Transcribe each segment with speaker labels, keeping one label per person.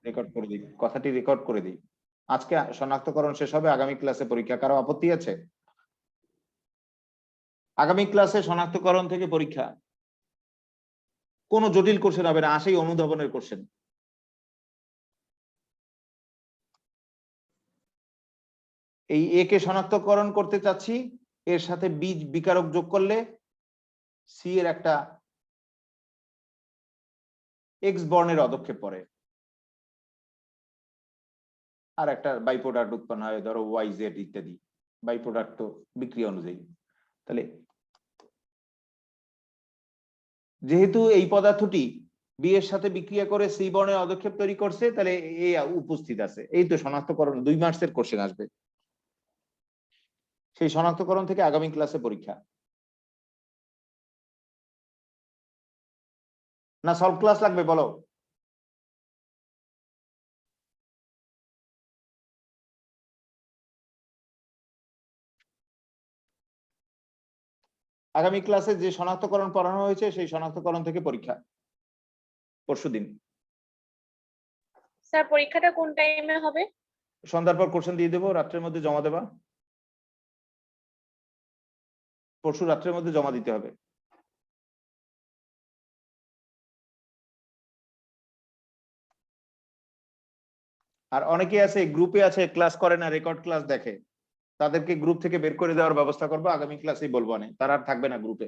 Speaker 1: Record করে দিই, কথাটি রেকর্ড করে দিই। আজকে শনাক্তকরণ শেষ হবে, আগামী ক্লাসে পরীক্ষা। কারো আপত্তি আছে? আগামী ক্লাসে শনাক্তকরণ থেকে পরীক্ষা। কোনো জটিল কোশ্চেন হবে না, আসেই অনুধাবনের কোশ্চেন। এই এ কে শনাক্তকরণ করতে চাচ্ছি, এর সাথে বীজ বিকারক যোগ করলে সি এর একটা এক্স বর্ণের অধক্ষেপ পড়ে, আর একটা বাই প্রোডাক্ট উৎপন্ন হয়, ধরো ওয়াই জেড ইত্যাদি। বাই প্রোডাক্ট তো বিক্রিয়া অনুযায়ী। তাহলে যেহেতু এই পদার্থটি বি এর সাথে বিক্রিয়া করে সি বর্ণের অধক্ষেপ তৈরি করছে, তাহলে এই উপস্থিত আছে। এই তো শনাক্তকরণ, 2 মার্কসের কোশ্চেন আসবে। সেই শনাক্তকরণ থেকে আগামী ক্লাসে পরীক্ষা। না সলভ ক্লাস লাগবে বলো? আগামী ক্লাসে যে শনাক্তকরণ পড়ানো হয়েছে সেই শনাক্তকরণ থেকে পরীক্ষা পরশুদিন।
Speaker 2: স্যার পরীক্ষাটা কোন টাইমে হবে?
Speaker 1: সন্ধ্যার পর কোশ্চেন দিয়ে দেবো, রাত্রের মধ্যে জমা দেবা। পরশু রাত্রের মধ্যে জমা দিতে হবে। আর অনেকে আছে গ্রুপে আছে, ক্লাস করে না, রেকর্ড ক্লাস দেখে, তাদেরকে গ্রুপ থেকে বের করে দেওয়ার ব্যবস্থা করবো। আগামী ক্লাসেই বলবো না, তারা আর থাকবে না গ্রুপে।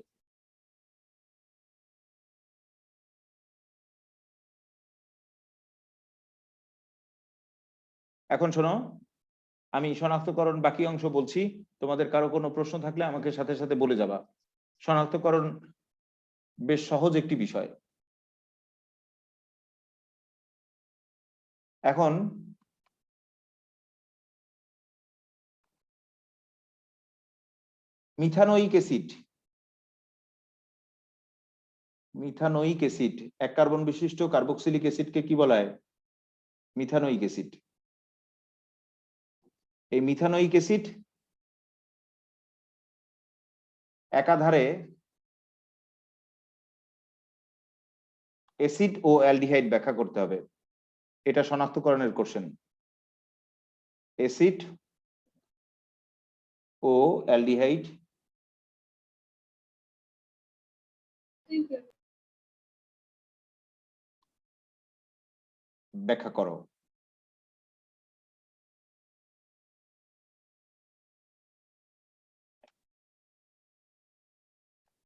Speaker 1: এখন শোনো, আমি শনাক্তকরণ বাকি অংশ বলছি, তোমাদের কারো কোনো প্রশ্ন থাকলে আমাকে সাথে সাথে বলে যাবা। শনাক্তকরণ বেশ সহজ একটি বিষয়। এখন মিথানোয়িক অ্যাসিড, মিথানোয়িক অ্যাসিড, এক কার্বন বিশিষ্ট কার্বক্সিলিক অ্যাসিডকে কি বলা হয়? Methanoic acid. এই মিথানোয়িক অ্যাসিড একাধারে অ্যাসিড ও অ্যালডিহাইড ব্যাখ্যা করতে হবে। এটা শনাক্তকরণের কোশ্চেন। অ্যাসিড ও অ্যালডিহাইড ব্যাখ্যা করো।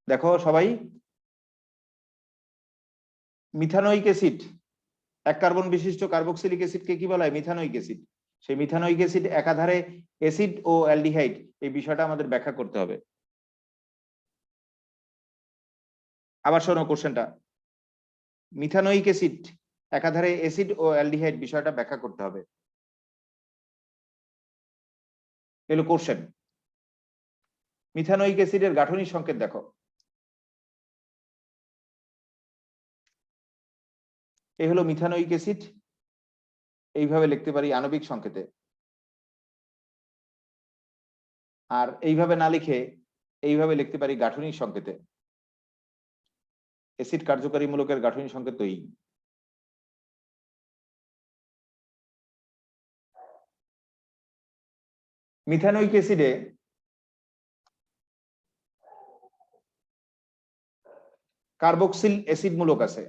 Speaker 1: দেখো সবাই, মিথানোয়িক অ্যাসিড, এক কার্বন বিশিষ্ট কার্বক্সিলিক অ্যাসিডকে কি বলা হয়? Methanoic acid. সেই মিথানোয়িক অ্যাসিড একাধারে অ্যাসিড ও অ্যালডিহাইড, এই বিষয়টা আমাদের ব্যাখ্যা করতে হবে। আবার শোনো কোশ্চেনটা, মিথানোয়িক অ্যাসিড একাধারে অ্যাসিড ও অ্যালডিহাইড বিষয়টা ব্যাখ্যা করতে হবে। এলো কোশ্চেন। মিথানোয়িক অ্যাসিডের গাঠনিক সংকেত দেখো। এই হলো মিথানোয়িক অ্যাসিড, এইভাবে লিখতে পারি আণবিক সংকেতে। আর এইভাবে না লিখে এইভাবে লিখতে পারি গাঠনিক সংকেতে। অ্যাসিড কার্যকারী মূলকের গাঠনিক সংকেত এই। মিথানোয়িক অ্যাসিডে কার্বক্সিল অ্যাসিড মূলক আছে।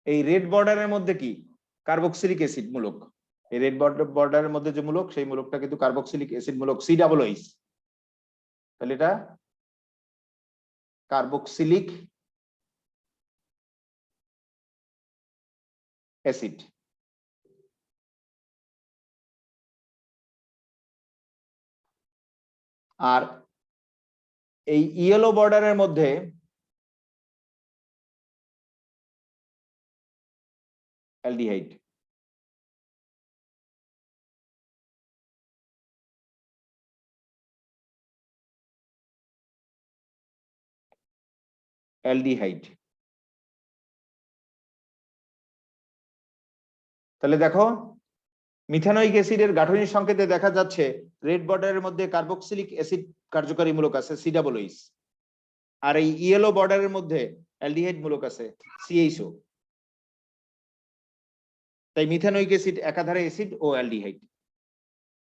Speaker 1: এই রেড বর্ডারের মধ্যে কি? কার্বক্সিলিক অ্যাসিড মূলক। এই রেড বর্ডারের মধ্যে যে মূলক, সেই মূলকটা কিন্তু কার্বক্সিলিক অ্যাসিড মূলক, COOH। তাহলে এটা কার্বক্সিলিক অ্যাসিড। আর এই ইয়েলো বর্ডারের মধ্যে অ্যালডিহাইড। অ্যালডিহাইড। তাহলে দেখো, মিথানোয়িক অ্যাসিডের গাঠনিক সংকেতে দেখা যাচ্ছে রেড বর্ডারের মধ্যে কার্বক্সিলিক অ্যাসিড কার্যকারী মূলক আছে, COOH। আর এই ইয়েলো বর্ডারের মধ্যে অ্যালডিহাইড মূলক আছে CHO। তাই মিথানোইক অ্যাসিড একাধারে অ্যাসিড ও অ্যালডিহাইড।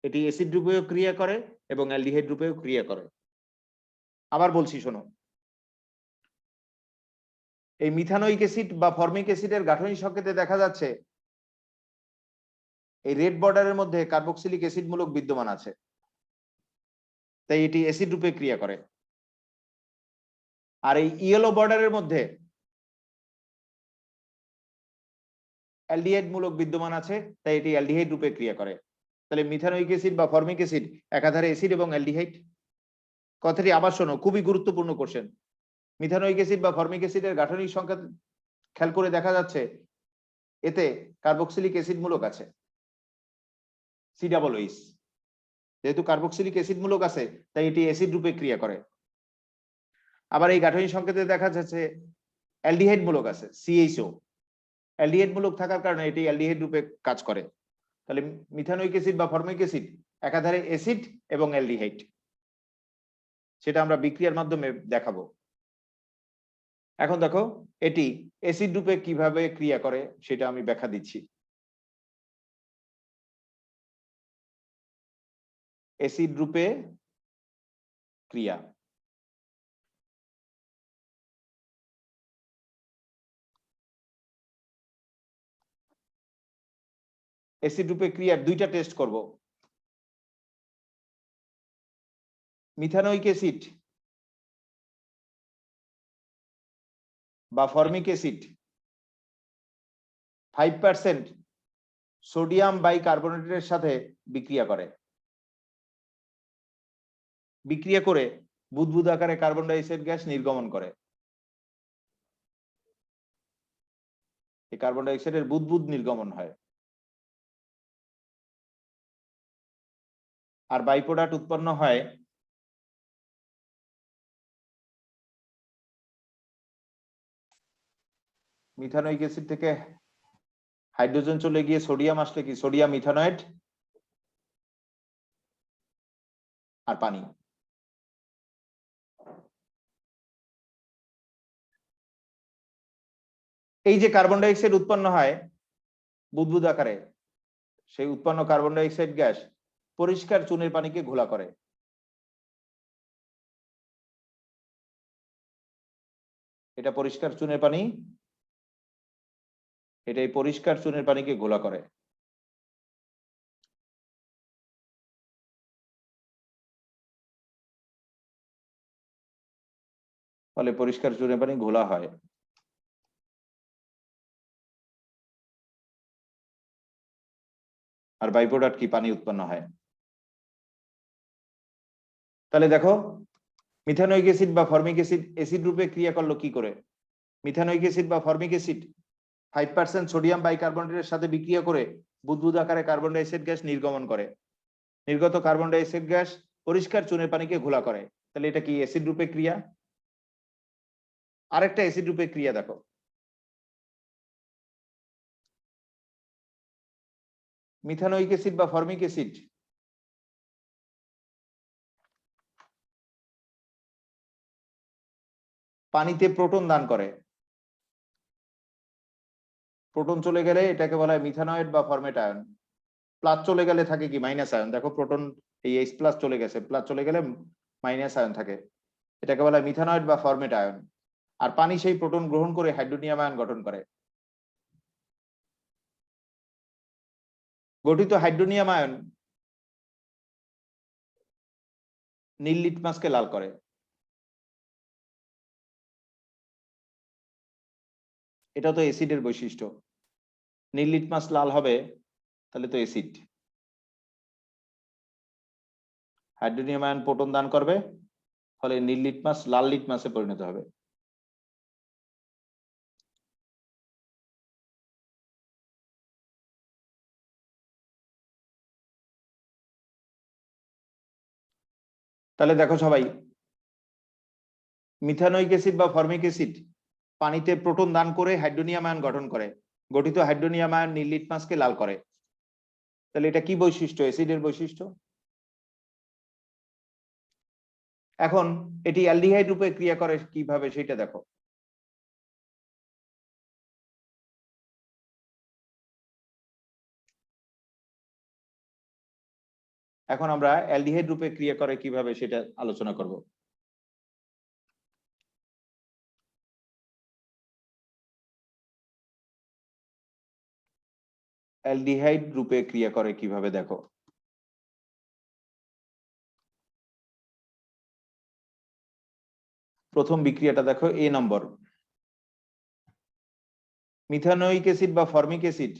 Speaker 1: এটি অ্যাসিড রূপেও ক্রিয়া করে এবং অ্যালডিহাইড রূপেও ক্রিয়া করে। আবার বলছি শোনো, এই মিথানোইক অ্যাসিড বা ফর্মিক অ্যাসিডের গাঠনিক সংকেতে দেখা যাচ্ছে এই রেড বর্ডারের মধ্যে কার্বক্সিলিক অ্যাসিড মূলক বিদ্যমান আছে, তাই এটি অ্যাসিড রূপে ক্রিয়া করে। আর এই ইয়েলো বর্ডারের মধ্যে অ্যালডিহাইড মূলক বিদ্যমান আছে, তাই এটি অ্যালডিহাইড রূপে ক্রিয়া করে। তাহলে মিথানোইক অ্যাসিড বা ফর্মিক অ্যাসিড একাধারে অ্যাসিড এবং অ্যালডিহাইড। কথাটি আবার শোনো, খুবই গুরুত্বপূর্ণ কোশ্চেন। মিথানোইক অ্যাসিড বা ফর্মিক অ্যাসিডের গাঠনিক সংখ্যা খেয়াল করে দেখা যাচ্ছে এতে কার্বক্সিলিক অ্যাসিড মূলক আছে COOH। যেহেতু কার্বক্সিলিক অ্যাসিড মূলক আছে তাই এটি অ্যাসিড রূপে ক্রিয়া করে। আবার এই গাঠনিক সংকেতে দেখা যাচ্ছে অ্যালডিহাইড মূলক আছে CHO। অ্যালডিহাইড মূলক থাকার কারণে এটি অ্যালডিহাইড রূপে কাজ করে। তাহলে মিথানোইক অ্যাসিড বা ফর্মিক অ্যাসিড একাধারে অ্যাসিড এবং অ্যালডিহাইড, সেটা আমরা বিক্রিয়ার মাধ্যমে দেখাবো। এখন দেখো এটি অ্যাসিড রূপে কিভাবে ক্রিয়া করে সেটা আমি ব্যাখ্যা দিচ্ছি। অ্যাসিড রূপে ক্রিয়া। অ্যাসিড রূপে ক্রিয়ার দুইটা টেস্ট করব। মিথানোইক অ্যাসিড বা ফর্মিক অ্যাসিড 5% সোডিয়াম বাইকার্বনেটের সাথে বিক্রিয়া করে। বিক্রিয়া করে বুদবুদ আকারে কার্বন ডাই অক্সাইড গ্যাস নির্গমন করে। এই কার্বন ডাই অক্সাইডের বুদবুদ নির্গমন হয়। আর বাই প্রোডাক্ট উৎপন্ন হয় মিথানোইক অ্যাসিড থেকে হাইড্রোজেন চলে গিয়ে সোডিয়াম আসলে কি সোডিয়াম ইথানয়েড আর পানি। এই যে কার্বন ডাই অক্সাইড উৎপন্ন হয় বুদবুদ আকারে, সেই উৎপন্ন কার্বন ডাই অক্সাইড গ্যাস পরিষ্কার চুনের পানিকে ঘোলা করে। এটা পরিষ্কার চুনের পানি, এটাই পরিষ্কার চুনের পানিকে ঘোলা করে। ফলে পরিষ্কার চুনের পানি ঘোলা হয়। আর বাই প্রোডাক্ট কি পানি উৎপন্ন হয়। তাহলে দেখো মিথানোইক অ্যাসিড বা ফর্মিক অ্যাসিড অ্যাসিড রূপে ক্রিয়া করলো কি করে। মিথানোইক অ্যাসিড বা ফর্মিক অ্যাসিড 5% সোডিয়াম বাইকার্বনেটের সাথে বিক্রিয়া করে বুদবুদ আকারে কার্বন ডাই অক্সাইড গ্যাস নির্গমন করে। নির্গত কার্বন ডাই অক্সাইড গ্যাস পরিষ্কার চুনের পানিকে ঘোলা করে। তাহলে এটা কি অ্যাসিড রূপে ক্রিয়া। আরেকটা অ্যাসিড রূপে ক্রিয়া দেখো, মিথানোইক অ্যাসিড বা ফর্মিক অ্যাসিড পানিতে প্রোটন দান করে। প্রোটন চলে গেলে এটাকে বলা হয় মিথানয়েড বা ফরমেট আয়ন। প্লাস চলে গেলে থাকে কি মাইনাস আয়ন। দেখো প্রোটন এই H প্লাস চলে গেছে, প্লাস চলে গেলে মাইনাস আয়ন থাকে, এটাকে বলা হয় মিথানয়েড বা ফরমেট আয়ন। আর পানি সেই প্রোটন গ্রহণ করে হাইড্রোনিয়াম আয়ন গঠন করে। গঠিত হাইড্রোনিয়াম আয়ন নীল লিটমাসকে লাল করে। এটা তো অ্যাসিডের বৈশিষ্ট্য। নীল লিটমাস লাল হবে তাহলে তো অ্যাসিড। হাইড্রোনিয়াম আয়ন প্রোটন দান করবে, ফলে নীল লিটমাস লাল লিটমাসে পরিণত হবে। তাহলে দেখো সবাই, মিথানোইক অ্যাসিড বা ফর্মিক অ্যাসিড পানিতে প্রোটন দান করে হাইড্রোনিয়াম আয়ন গঠন করে। গঠিত হাইড্রোনিয়াম আয়ন নীল লিটমাসকে লাল করে। তাহলে এটা কি বৈশিষ্ট্য, অ্যাসিডের বৈশিষ্ট্য। এখন এটি অ্যালডিহাইড রূপে ক্রিয়া করে কিভাবে সেটা দেখো। এখন আমরা অ্যালডিহাইড রূপে ক্রিয়া করে কিভাবে সেটা আলোচনা করব। অ্যালডিহাইড রূপে ক্রিয়া করে কিভাবে দেখো। প্রথম বিক্রিয়াটা দেখো, এ নম্বর, মিথানোয়িক অ্যাসিড বা ফর্মিক অ্যাসিড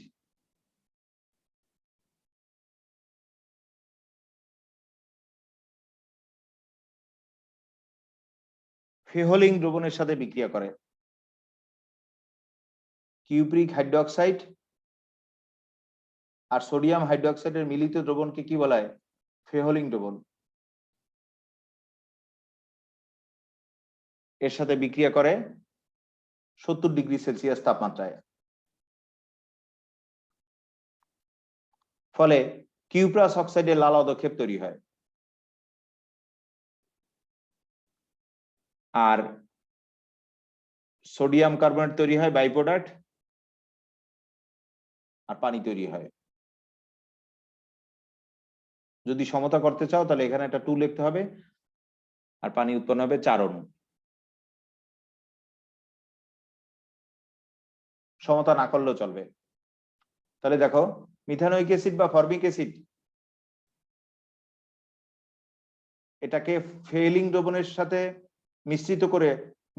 Speaker 1: ফেহলিং দ্রবণের সাথে বিক্রিয়া করে। কিউপ্রিক হাইড্রোক্সাইড আর সোডিয়াম হাইড্রোক্সাইডের মিলিত দ্রবণকে কি বলা হয়? ফেহলিং দ্রবণ। এর সাথে বিক্রিয়া করে 70 ডিগ্রি সেলসিয়াস তাপমাত্রায়। ফলে কিউপ্রাস অক্সাইডের লাল অধক্ষেপ তৈরি হয়। আর সোডিয়াম কার্বনেট তৈরি হয়, বাই প্রোডাক্ট, আর পানি তৈরি হয়। যদি সমতা করতে চাও তাহলে এখানে একটা 2 লিখতে হবে, আর পানি উৎপন্ন হবে 4 অণু। সমতা না করলেও চলবে। তাহলে দেখো, মিথানোয়িক অ্যাসিড বা ফর্মিক অ্যাসিড এটাকে ফেহলিং দ্রবণের সাথে মিশ্রিত করে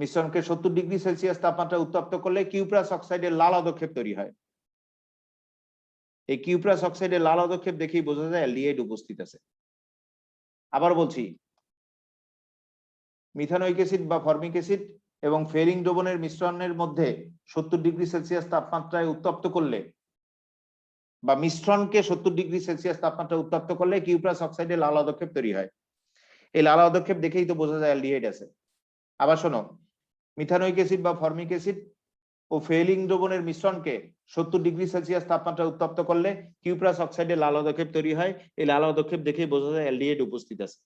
Speaker 1: মিশ্রণকে 70 ডিগ্রি সেলসিয়াস তাপমাত্রায় উত্তপ্ত করলে কিউপ্রাস অক্সাইডের লাল অধক্ষেপ তৈরি হয়। এই কিউপ্রাস অক্সাইডের লাল অধক্ষেপ দেখেই বোঝা যায় অ্যালডিহাইড উপস্থিত আছে। আবার বলছি, মিথানোয়িক অ্যাসিড বা ফর্মিক অ্যাসিড এবং ফেহলিং দ্রবণের মিশ্রণের মধ্যে 70 ডিগ্রি সেলসিয়াস তাপমাত্রায় উত্তপ্ত করলে বা মিশ্রণকে 70 ডিগ্রি সেলসিয়াস তাপমাত্রায় উত্তপ্ত করলে কিউপ্রাস অক্সাইডের লাল অধক্ষেপ তৈরি হয়। এই লাল অধক্ষেপ দেখেই তো বোঝা যায় অ্যালডিহাইড আছে। আবার শোনো, মিথানোয়িক অ্যাসিড বা ফর্মিক অ্যাসিড ও ফেহলিং দ্রবণের মিশ্রণকে 70 ডিগ্রি সেলসিয়াস তাপমাত্রায় উত্তপ্ত করলে কিউপ্রাস অক্সাইডের লাল অধক্ষেপ তৈরি হয়। এই লাল অধক্ষেপ দেখেই বোঝা যায় অ্যালডিহাইড উপস্থিত আছে।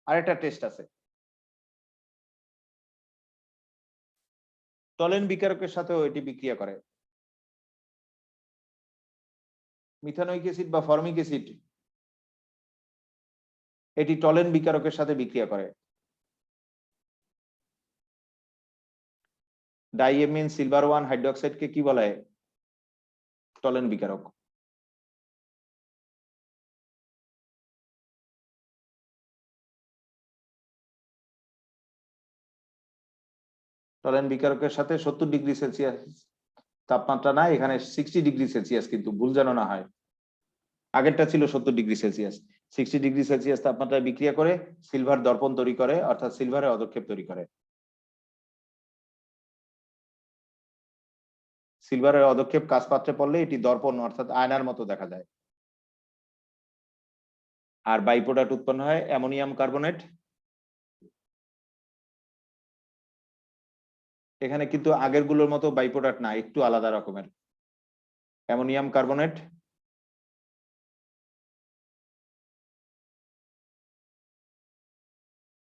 Speaker 1: আরেকটা টেস্ট আছে, টলেন বিকারকের সাথেও এটি বিক্রিয়া করে। মিথানোয়িক অ্যাসিড বা ফর্মিক অ্যাসিড এটি টলেন বিকারকের সাথে বিক্রিয়া করে। ডাইএমিন সিলভার 1 হাইড্রোক্সাইডকে কি বলা হয়? টলেন বিকারক। টলেন বিকারকের সাথে 70 ডিগ্রি সেলসিয়াস তাপমাত্রা না, এখানে 60 ডিগ্রি সেলসিয়াস, কিন্তু ভুল যেন না হয়। আগেরটা ছিল 70 ডিগ্রি সেলসিয়াস। 60 ডিগ্রি সেলসিয়াস তাপমাত্রায় বিক্রিয়া করে সিলভার দর্পণ তৈরি করে, অর্থাৎ সিলভারের অধক্ষেপ তৈরি করে। সিলভারের অধক্ষেপ কাঁচ পাত্রে পড়লে এটি দর্পণ অর্থাৎ আয়নার মতো দেখা যায়। আর বাই প্রোডাক্ট উৎপন্ন হয় অ্যামোনিয়াম কার্বনেট। এখানে কিন্তু আগের গুলোর মতো বাই প্রোডাক্ট না, একটু আলাদা রকমের। অ্যামোনিয়াম কার্বনেট,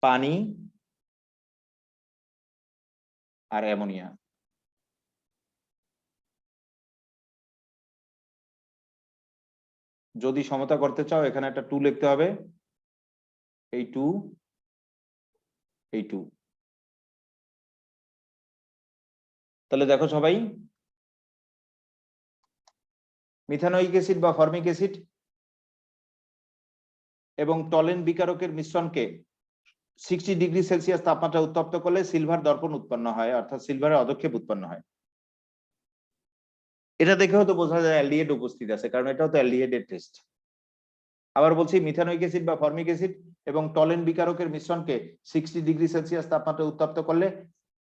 Speaker 1: পানি আর অ্যামোনিয়া। যদি সমতা করতে চাও এখানে একটা 2 লিখতে হবে, এই 2, এই 2। তাহলে দেখো সবাই, মিথানোয়িক অ্যাসিড বা ফর্মিক অ্যাসিড এবং টলেন বিকারকের মিশ্রণকে 60 ডিগ্রি সেলসিয়াস তাপমাত্রা উত্তপ্ত করলে সিলভার দর্পণ উৎপন্ন হয়, অর্থাৎ সিলভারের অধক্ষেপ উৎপন্ন হয়। এটা দেখেও তো বোঝা যায় অ্যালডিহাইড উপস্থিত আছে, কারণ এটাও তো অ্যালডিহাইডের টেস্ট। আবার বলছি, মিথানোয়িক অ্যাসিড বা ফর্মিক অ্যাসিড এবং টলেন বিকারকের মিশ্রণকে 60 ডিগ্রি সেলসিয়াস তাপমাত্রা উত্তপ্ত করলে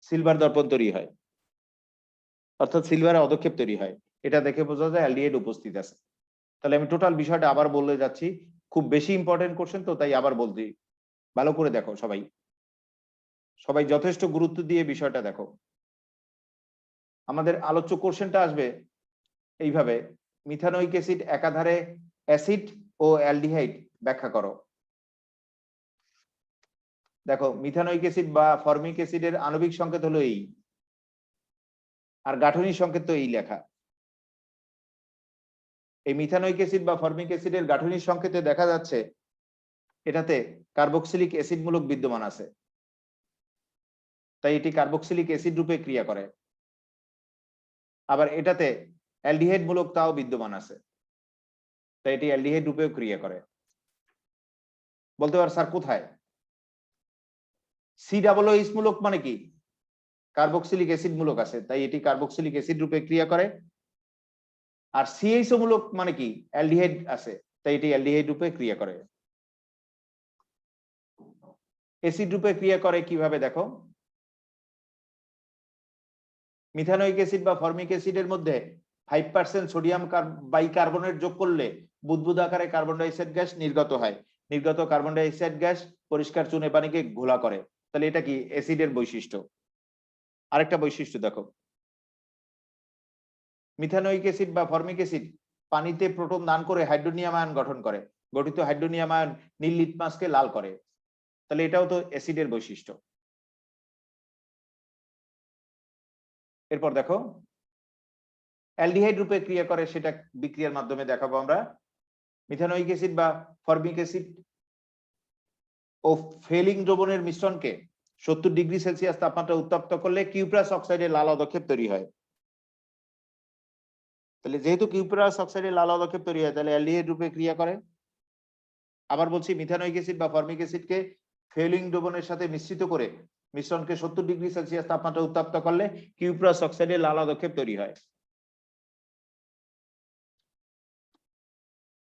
Speaker 1: সিলভার দর্পণ তৈরি হয়, অর্থাৎ সিলভারের অধক্ষেপ তৈরি হয়। এটা দেখে বোঝা যায় অ্যালডিহাইড উপস্থিত আছে। তাহলে আমি টোটাল বিষয়টা আবার বলে যাচ্ছি, খুব বেশি ইম্পর্টেন্ট কোশ্চেন তো, তাই আবার বলছি। ভালো করে দেখো সবাই, সবাই যথেষ্ট গুরুত্ব দিয়ে বিষয়টা দেখো। আমাদের আলোচ্য কোশ্চেনটা আসবে এইভাবে, মিথানোয়িক অ্যাসিড একাধারে অ্যাসিড ও অ্যালডিহাইড ব্যাখ্যা করো। দেখো, মিথানোয়িক অ্যাসিড বা ফর্মিক অ্যাসিডের আণবিক সংকেত হলো এই, আর গাঠনিক সংকেত তো এই লেখা। এই মিথানোইক অ্যাসিড বা ফর্মিক অ্যাসিডের গাঠনিক সংকেতে দেখা যাচ্ছে এটাতে কার্বক্সিলিক অ্যাসিড মূলক বিদ্যমান আছে, তাই এটি কার্বক্সিলিক অ্যাসিড রূপে ক্রিয়া করে। আবার এটাতে অ্যালডিহাইড মূলক তাও বিদ্যমান আছে, তাই এটি অ্যালডিহাইড রূপেও ক্রিয়া করে। বলতে পার স্যার কোথায়? COOH মূলক মানে কি? কার্বক্সিলিক অ্যাসিড মূলক আছে, তাই এটি কার্বক্সিলিক অ্যাসিড রূপে ক্রিয়া করে। আর CHO মূলক মানে কি? অ্যালডিহাইড আছে, তাই এটি অ্যালডিহাইড রূপে ক্রিয়া করে। অ্যাসিড রূপে ক্রিয়া করে কিভাবে দেখো, মিথানোইক অ্যাসিড বা ফর্মিক অ্যাসিডের মধ্যে 5% সোডিয়াম বাইকার্বনেট যোগ করলে বুদবুদ আকারে কার্বন ডাই অক্সাইড গ্যাস নির্গত হয়। নির্গত কার্বন ডাই অক্সাইড গ্যাস পরিষ্কার চুনে পানিকে ঘোলা করে। তাহলে এটা কি অ্যাসিডের বৈশিষ্ট্য। আরেকটা বৈশিষ্ট্য দেখো, মিথানোইক অ্যাসিড বা ফর্মিক অ্যাসিড পানিতে প্রোটন দান করে হাইড্রোনিয়াম আয়ন গঠন করে। গঠিত হাইড্রোনিয়াম আয়ন নীল লিটমাসকে লাল করে। তাহলে এটাও তো অ্যাসিডের বৈশিষ্ট্য। এরপর দেখো অ্যালডিহাইড রূপে ক্রিয়া করে, সেটা বিক্রিয়ার মাধ্যমে দেখাবো আমরা। মিথানোইক অ্যাসিড বা ফর্মিক অ্যাসিড ও ফেলিং দ্রবণের মিশ্রণকে 70 ডিগ্রি সেলসিয়াস তাপমাত্রা উত্তপ্ত করলে কিউপ্রাস অক্সাইডের লাল অদক্ষেপ তৈরি হয়। তাহলে যেহেতু কিউপ্রাস অক্সাইডের লাল অদক্ষেপ তৈরি হয়, তাহলে অ্যালডিহাইড রূপে ক্রিয়া করে। আবার বলছি, মিথানোইক অ্যাসিড বা ফর্মিক অ্যাসিডকে ফেলিং দ্রবণের সাথে মিশ্রিত করে মিশ্রণকে 70 ডিগ্রি সেলসিয়াস তাপমাত্রা উত্তপ্ত করলে কিউপ্রাস অক্সাইডের লাল অদক্ষেপ তৈরি হয়।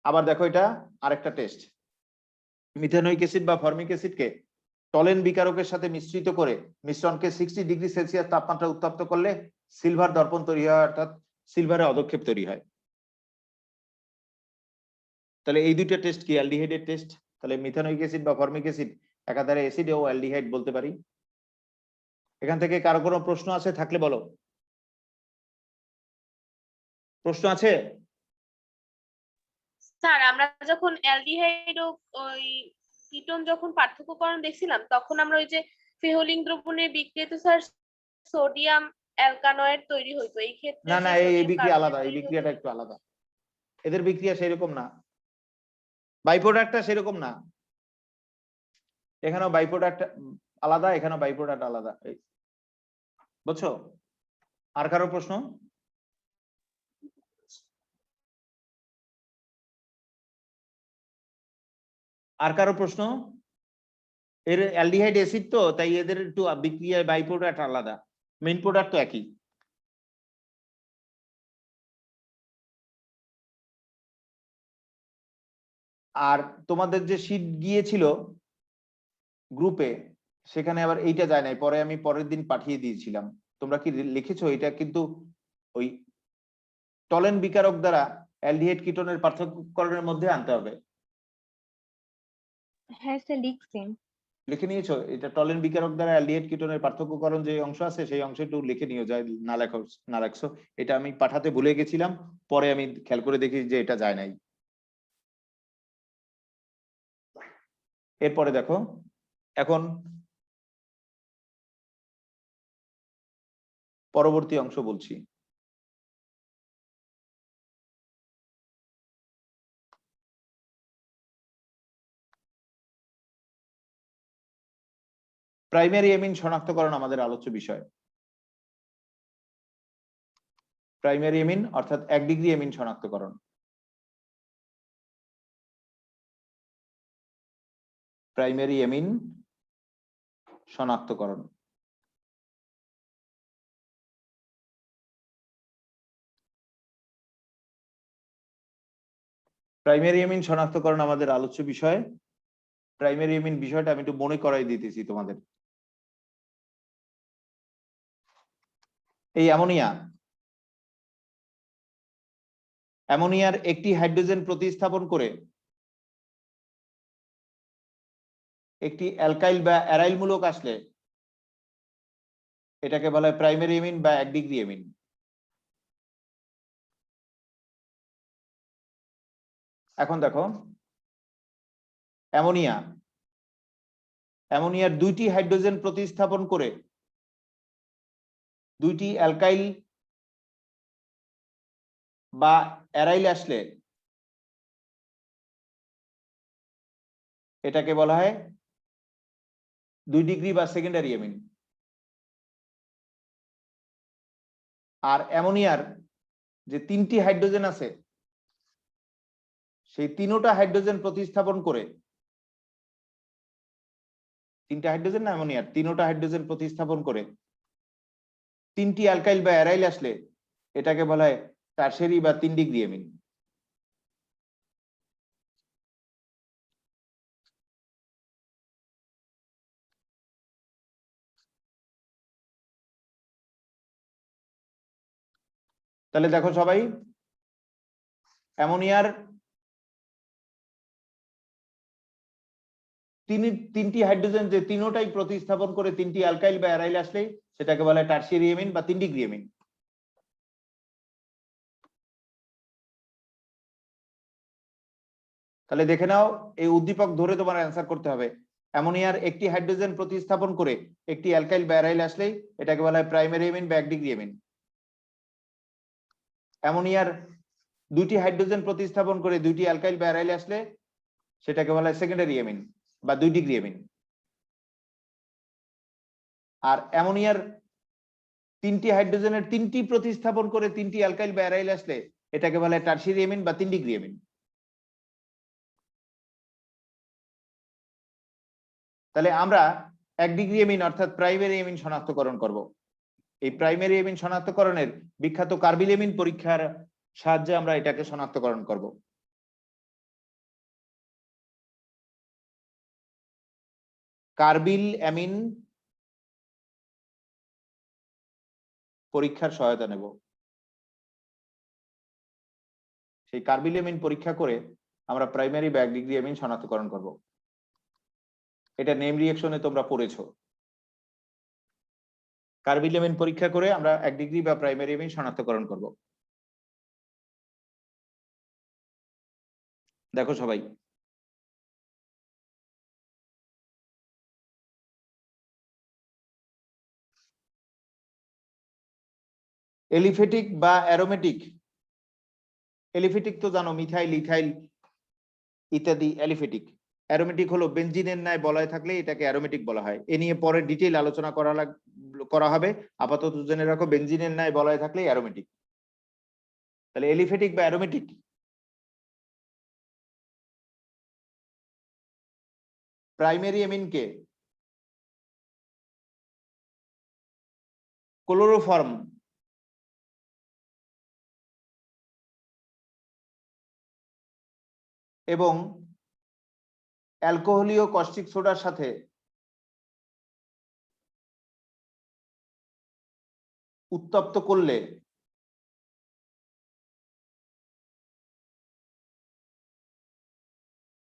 Speaker 1: আবার দেখো এটা আরেকটা টেস্ট, মিথানোইক অ্যাসিড বা ফর্মিক অ্যাসিডকে টলেন বিকারকের সাথে মিশ্রিত করে মিশ্রণকে 60 ডিগ্রি সেলসিয়াস তাপমাত্রা উত্তপ্ত করলে সিলভার দর্পণ তৈরি হয়, অর্থাৎ সিলভারের অদক্ষেপ তৈরি হয়। তাহলে এই দুইটা টেস্ট কি অ্যালডিহাইডের টেস্ট। তাহলে মিথানোইক অ্যাসিড বা ফর্মিক অ্যাসিড একাধারে অ্যাসিড ও অ্যালডিহাইড বলতে পারি। এখান থেকে কারো কোনো প্রশ্ন আছে থাকলে বলো। প্রশ্ন আছে?
Speaker 2: স্যার আমরা যখন অ্যালডিহাইড ও ওই কিটোন যখন পার্থক্যকরণ দেখছিলাম, তখন আমরা ওই যে ফেহলিং দ্রবণের বিক্রিয়াতে স্যার সোডিয়াম অ্যালকানয়েড তৈরি হইতো। এই ক্ষেত্রে
Speaker 1: না
Speaker 2: যে
Speaker 1: না, এই
Speaker 2: সোডিয়াম
Speaker 1: বিক্রিয়া
Speaker 2: কার্বনেট
Speaker 1: আলাদা, এই
Speaker 2: তৈরি হতো।
Speaker 1: বিক্রিয়াটা একটু আলাদা। এদের বিক্রিয়া সেরকম না, বাই প্রোডাক্টটা সেরকম না। এখানেও বাই প্রোডাক্ট আলাদা, এখানেও বাই প্রোডাক্ট আলাদা, বুঝছো? আর কারো প্রশ্ন? আর কারো প্রশ্ন? এর অ্যালডিহাইড অ্যাসিড তো, তাই এদের একটু বিক্রিয়ায় বাই প্রোডাক্ট আলাদা, মেইন প্রোডাক্ট তো একই। আর তোমাদের যে শীট গিয়েছিল গ্রুপে, সেখানে আবার এইটা যায় নাই, পরে আমি পরের দিন পাঠিয়ে দিয়েছিলাম। তোমরা কি লিখেছো? এটা কিন্তু ওই টলেন বিকারক দ্বারা অ্যালডিহাইড কিটোনের পার্থক্যকরণের মধ্যে আনতে হবে।
Speaker 3: হ্যাঁ স্যার লিখছি।
Speaker 1: লিখে নিয়েছো? এটা টলেন বিকারক দ্বারা অ্যালডিহাইড কিটোনের পার্থক্যকরণ যে অংশ আছে, সেই অংশ একটু লিখে নিও, যায় না রাখছো। এটা আমি পাঠাতে ভুলে গেছিলাম, পরে আমি খেয়াল করে দেখি যে এটা যায় নাই। এরপরে দেখো, এখন পরবর্তী অংশ বলছি। প্রাইমারি এমিন শনাক্তকরণ আমাদের আলোচ্য বিষয়। প্রাইমারি এমিন অর্থাৎ 1 ডিগ্রি এমিন শনাক্তকরণ। প্রাইমারি এমিন শনাক্তকরণ। প্রাইমারি এমিন শনাক্তকরণ আমাদের আলোচ্য বিষয়। প্রাইমারি এমিন বিষয়টা আমি একটু মনে করাই দিতেছি তোমাদের। এই অ্যামোনিয়ার একটি হাইড্রোজেন প্রতিস্থাপন করে একটি অ্যালকাইল বা অ্যারাইল মূলক আসলে এটাকে বলা হয় প্রাইমারি এমিন বা 1 ডিগ্রি এমিন। এখন দেখো, অ্যামোনিয়ার 2টি হাইড্রোজেন প্রতিস্থাপন করে 2টি অ্যালকাইল বা অ্যারাইল আসলে এটাকে বলা হয় 2 ডিগ্রি বা সেকেন্ডারি অ্যামিন। আর অ্যামোনিয়ার যে 3টি হাইড্রোজেন আছে সেই 3টা হাইড্রোজেন প্রতিস্থাপন করে, 3টা হাইড্রোজেন না অ্যামোনিয়ার 3টা হাইড্রোজেন প্রতিস্থাপন করে 3টি অ্যালকাইল বা অ্যারাইল আসলে এটাকে বলা হয় টারশিয়ারি বা 3 ডিগ্রি অ্যামিন। তাহলে দেখো সবাই, অ্যামোনিয়ার 3টি হাইড্রোজেন যে 3টাই প্রতিস্থাপন করে 3টি অ্যালকাইল বা অ্যারাইল আসলে সেটাকে বলা হয় টারশিয়ারি অ্যামিন বা 3 ডিগ্রি অ্যামিন। তাহলে দেখে নাও, এই উদ্দীপক ধরে তোমার অ্যান্সার করতে হবে। অ্যামোনিয়ার একটি হাইড্রোজেন প্রতিস্থাপন করে একটি অ্যালকাইল বা অ্যারাইল আসলেই এটাকে বলা হয় প্রাইমারি অ্যামিন বা 1 ডিগ্রি অ্যামিন। অ্যামোনিয়ার 2টি হাইড্রোজেন প্রতিস্থাপন করে 2টি অ্যালকাইল বা অ্যারাইল আসলে সেটাকে বলা হয় সেকেন্ডারি অ্যামিন বা 2 ডিগ্রি অ্যামিন। আর অ্যামোনিয়ার 3টি হাইড্রোজেনের 3টি প্রতিস্থাপন করে 3টি অ্যালকাইল বা অ্যারাইল আসলে এটাকে বলা হয় টারশিয়ারি অ্যামিন বা 3 ডিগ্রি অ্যামিন। তাহলে আমরা 1 ডিগ্রি অ্যামিন অর্থাৎ প্রাইমারি অ্যামিন শনাক্তকরণ করব। এই প্রাইমারি অ্যামিন শনাক্তকরণের বিখ্যাত কার্বিল অ্যামিন পরীক্ষার সাহায্যে আমরা এটাকে শনাক্তকরণ করব। কার্বিল অ্যামিন পরীক্ষার সহায়তা নেব। সেই কার্বিল অ্যামিন পরীক্ষা করে আমরা প্রাইমারি বা 1 ডিগ্রি অ্যামিন শনাক্তকরণ করব। এটা নেম রিঅ্যাকশনে তোমরা পড়েছো। কার্বিল অ্যামিন পরীক্ষা করে আমরা 1 ডিগ্রি বা প্রাইমারি অ্যামিন শনাক্তকরণ করব। দেখো সবাই, এলিফেটিক বা অ্যারোমেটিক। এলিফেটিক তো জানো, মিথাইল, ইথাইল ইত্যাদি এলিফেটিক। অ্যারোমেটিক হলো বেনজিনের ন্যায় বলয় থাকলে এটাকে অ্যারোমেটিক বলা হয়। এ নিয়ে পরে ডিটেইল আলোচনা করা হবে। আপাতত জেনে রাখো, বেনজিনের ন্যায় বলয় থাকলে অ্যারোমেটিক। তাহলে এলিফেটিক বা অ্যারোমেটিক, প্রাইমারি অ্যামিনকে ক্লোরোফর্ম এবং অ্যালকোহলীয় কস্টিক সোডার সাথে উত্তপ্ত করলে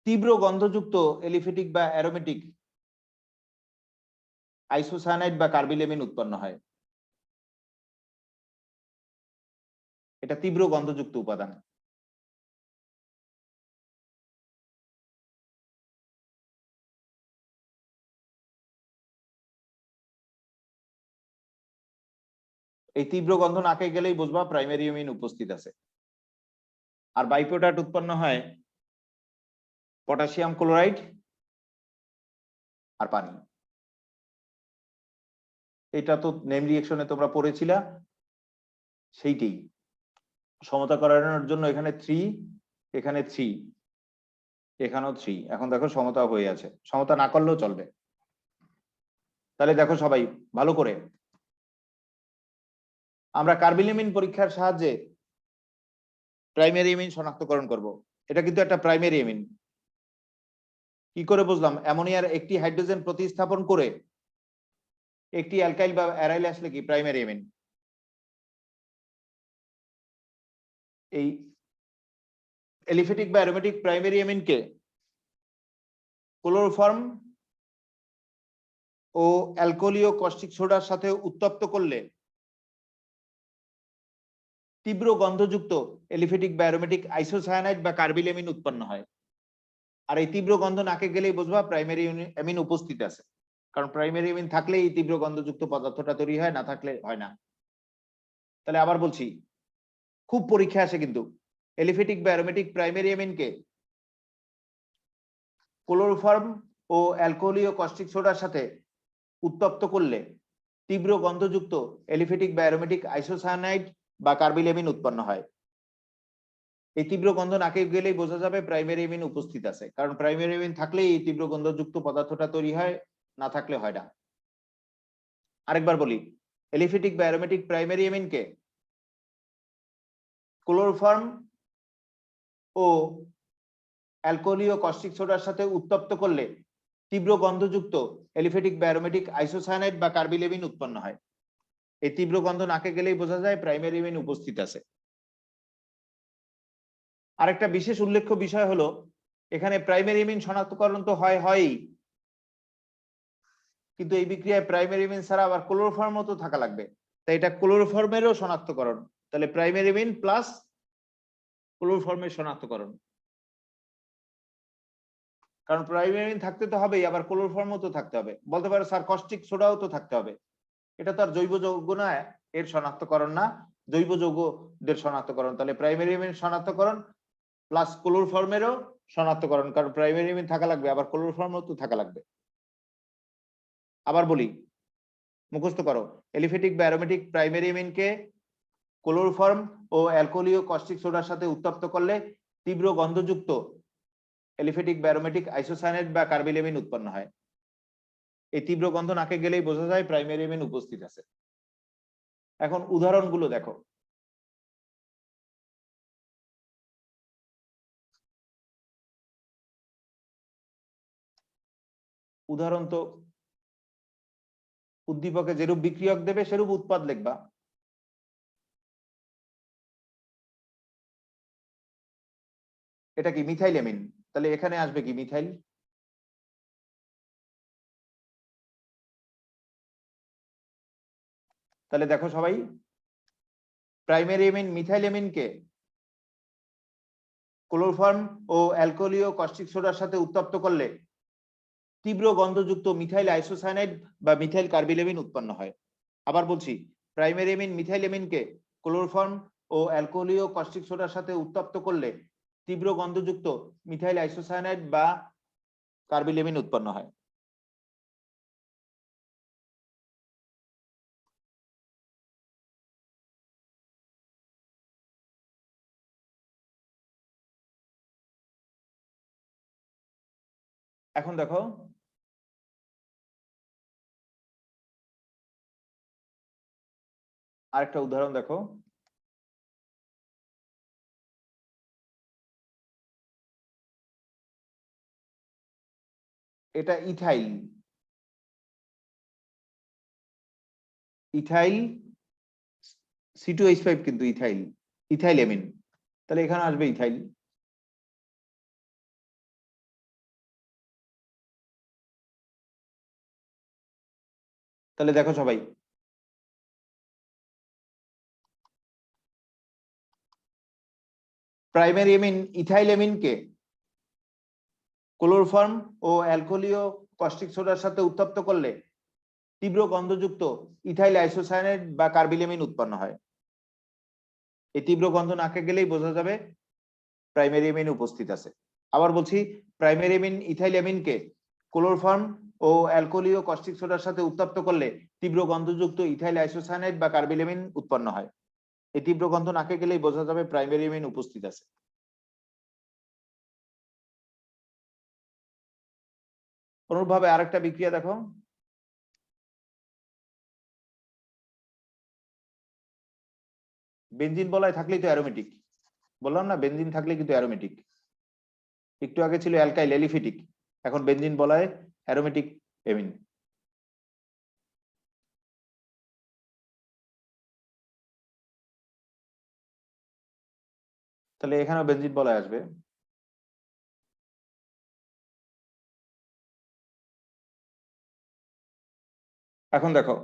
Speaker 1: তীব্র গন্ধযুক্ত এলিফেটিক বা অ্যারোমেটিক আইসোসায়ানাইড বা কার্বিল অ্যামিন উৎপন্ন হয়। এটা তীব্র গন্ধযুক্ত উপাদান। এই তীব্র গন্ধ নাকে গেলেই বুঝবা প্রাইমারি অ্যামিন উপস্থিত আছে। আর বাই প্রোডাক্ট উৎপন্ন হয় পটাশিয়াম ক্লোরাইড আর পানি। এটা তো নেম রিঅ্যাকশনে তোমরা পড়েছিলা, সেইটাই। সমতা করানোর জন্য এখানে 3, এখানে 3, এখানেও 3। এখন দেখো সমতা হয়ে আছে, সমতা না করলেও চলবে। তাহলে দেখো সবাই ভালো করে, আমরা কার্বিল অ্যামিন পরীক্ষার সাহায্যে প্রাইমারি অ্যামিন শনাক্তকরণ করব। এটা কিন্তু একটা প্রাইমারি অ্যামিন। কি করে বুঝলাম? অ্যামোনিয়ার একটি হাইড্রোজেন প্রতিস্থাপন করে একটি অ্যালকাইল বা অ্যারাইল আসলে কি প্রাইমারি অ্যামিন। এই এলিফেটিক বা অ্যারোমেটিক প্রাইমারি অ্যামিনকে ক্লোরোফর্ম ও অ্যালকোহলীয় কস্টিক সোডার সাথে উত্তপ্ত করলে তীব্র গন্ধযুক্ত এলিফেটিক বা অ্যারোমেটিক আইসোসায়ানাইড বা কার্বিল অ্যামিন উৎপন্ন হয়। আর এই তীব্র গন্ধ নাকে গেলেই বুঝবা প্রাইমারি অ্যামিন উপস্থিত আছে। কারণ প্রাইমারি অ্যামিন থাকলে এই তীব্র গন্ধযুক্ত পদার্থটা তৈরি হয়, না থাকলে হয় না। তাহলে আবার বলছি, খুব পরীক্ষা আসে কিন্তু এলিফেটিক বা অ্যারোমেটিক প্রাইমারি অ্যামিনকে ক্লোরোফর্ম ও অ্যালকোহলীয় কস্টিক সোডার সাথে উত্তপ্ত করলে তীব্র গন্ধযুক্ত এলিফেটিক বা অ্যারোমেটিক আইসোসায়ানাইড বা কার্বিলেমিন উৎপন্ন হয়। এই তীব্র গন্ধ নাকে গেলেই বোঝা যাবে প্রাইমারি এমিন উপস্থিত আছে, কারণ প্রাইমারি এমিন থাকলেই এই তীব্র গন্ধযুক্ত পদার্থটা তৈরি হয়, না থাকলে হয় না। আরেকবার বলি, এলিফেটিক বা অ্যারোমেটিক প্রাইমারি এমিনকে ক্লোরোফর্ম ও অ্যালকোহলীয় কস্টিক সোডার সাথে উত্তপ্ত করলে তীব্র গন্ধযুক্ত এলিফেটিক বা অ্যারোমেটিক আইসোসায়ানাইড বা কার্বিলেমিন উৎপন্ন হয়। এই তীব্র গন্ধ নাকে গেলেই বোঝা যায় প্রাইমারি এমিন উপস্থিত আছে। আরেকটা বিশেষ উল্লেখ্য বিষয় হলো, এখানে প্রাইমারি এমিন শনাক্তকরণ তো হয়ই, কিন্তু এই বিক্রিয়ায় প্রাইমারি এমিন ছাড়া আবার ক্লোরোফর্মও তো থাকা লাগবে, তাই এটা ক্লোরোফর্মেরও শনাক্তকরণ। তাহলে প্রাইমারি এমিন প্লাস ক্লোরোফর্মের শনাক্তকরণ, কারণ প্রাইমারি এমিন থাকতে তো হবেই, আবার ক্লোরোফর্মও তো থাকতে হবে। বলতে পারো স্যার কস্টিক সোডাও তো থাকতে হবে, এটা তো আর জৈব যৌগ না, এর শনাক্তকরণ না, জৈব যৌগদের শনাক্তকরণ। তাহলে প্রাইমারি এমিন শনাক্তকরণ প্লাস ক্লোরোফর্মেরও শনাক্তকরণ, কারণ প্রাইমারি এমিন থাকা লাগবে, আবার ক্লোরোফর্মও তো থাকা লাগবে। আবার বলি, মুখস্থ করো, এলিফেটিক বা অ্যারোমেটিক প্রাইমারি এমিনকে ক্লোরোফর্ম ও অ্যালকোহলীয় কস্টিক সোডার সাথে উত্তপ্ত করলে তীব্র গন্ধযুক্ত এলিফেটিক বা অ্যারোমেটিক আইসোসায়ানাইড বা কার্বিলেমিন উৎপন্ন হয়। এই তীব্র গন্ধ নাকে গেলেই বোঝা যায় প্রাইমারি এমিন উপস্থিত আছে। এখন উদাহরণগুলো দেখো। উদাহরণ তো উদ্দীপকে যেরূপ বিক্রিয়ক দেবে সেরূপ উৎপাদ লিখবা। এটা কি মিথাইল এমিন, তাহলে এখানে আসবে কি মিথাইল। তাহলে দেখো সবাই, প্রাইমারি এমিন মিথাইল এমিনকে ক্লোরোফর্ম ও অ্যালকোহলীয় কস্টিক সোডার সাথে উত্তপ্ত করলে তীব্র গন্ধযুক্ত মিথাইল আইসোসায়ানাইড বা মিথাইল কার্বিলেমিন উৎপন্ন হয়। আবার বলছি, প্রাইমারি এমিন মিথাইল এমিনকে ক্লোরোফর্ম ও অ্যালকোহলীয় কস্টিক সোডার সাথে উত্তপ্ত করলে তীব্র গন্ধযুক্ত মিথাইল আইসোসায়ানাইড বা কার্বিলেমিন উৎপন্ন হয়। এখন দেখো, আরেকটা উদাহরণ দেখো। এটা ইথাইল, ইথাইল C2H5 কিন্তু ইথাইল, ইথাইল এমিন, তাহলে এখানে আসবে ইথাইল। তাহলে দেখো সবাই, প্রাইমারি এমিন ইথাইল এমিনকে ক্লোরোফর্ম ও অ্যালকোহলীয় কস্টিক সোডার সাথে উত্তপ্ত করলে তীব্র গন্ধযুক্ত ইথাইল আইসোসায়ানাইড বা কার্বিলেমিন উৎপন্ন হয়। এই তীব্র গন্ধ নাকে গেলেই বোঝা যাবে প্রাইমারি এমিন উপস্থিত আছে। আবার বলছি, প্রাইমারি এমিন ইথাইল এমিনকে ক্লোরোফর্ম ও অ্যালকোহলীয় কস্টিক সোডার সাথে উত্তপ্ত করলে তীব্র গন্ধযুক্ত ইথাইল আইসোসায়ানাইড বা কার্বিলেমিন উৎপন্ন হয়। এই তীব্র গন্ধ নাকে গেলেই বোঝা যাবে প্রাইমারি এমিন উপস্থিত আছে। অনুরূপভাবে আরেকটা বিক্রিয়া দেখো। বেনজিন বলয় থাকলেই তো অ্যারোমেটিক, বললাম না, বেনজিন থাকলে কিন্তু অ্যারোমেটিক। একটু আগে ছিল অ্যালকাইল এলিফেটিক, এখন বেনজিন বলয় অ্যারোমেটিক এমিন। তাহলে এখানেও বেনজিন বলয় আসবে। এখন দেখো,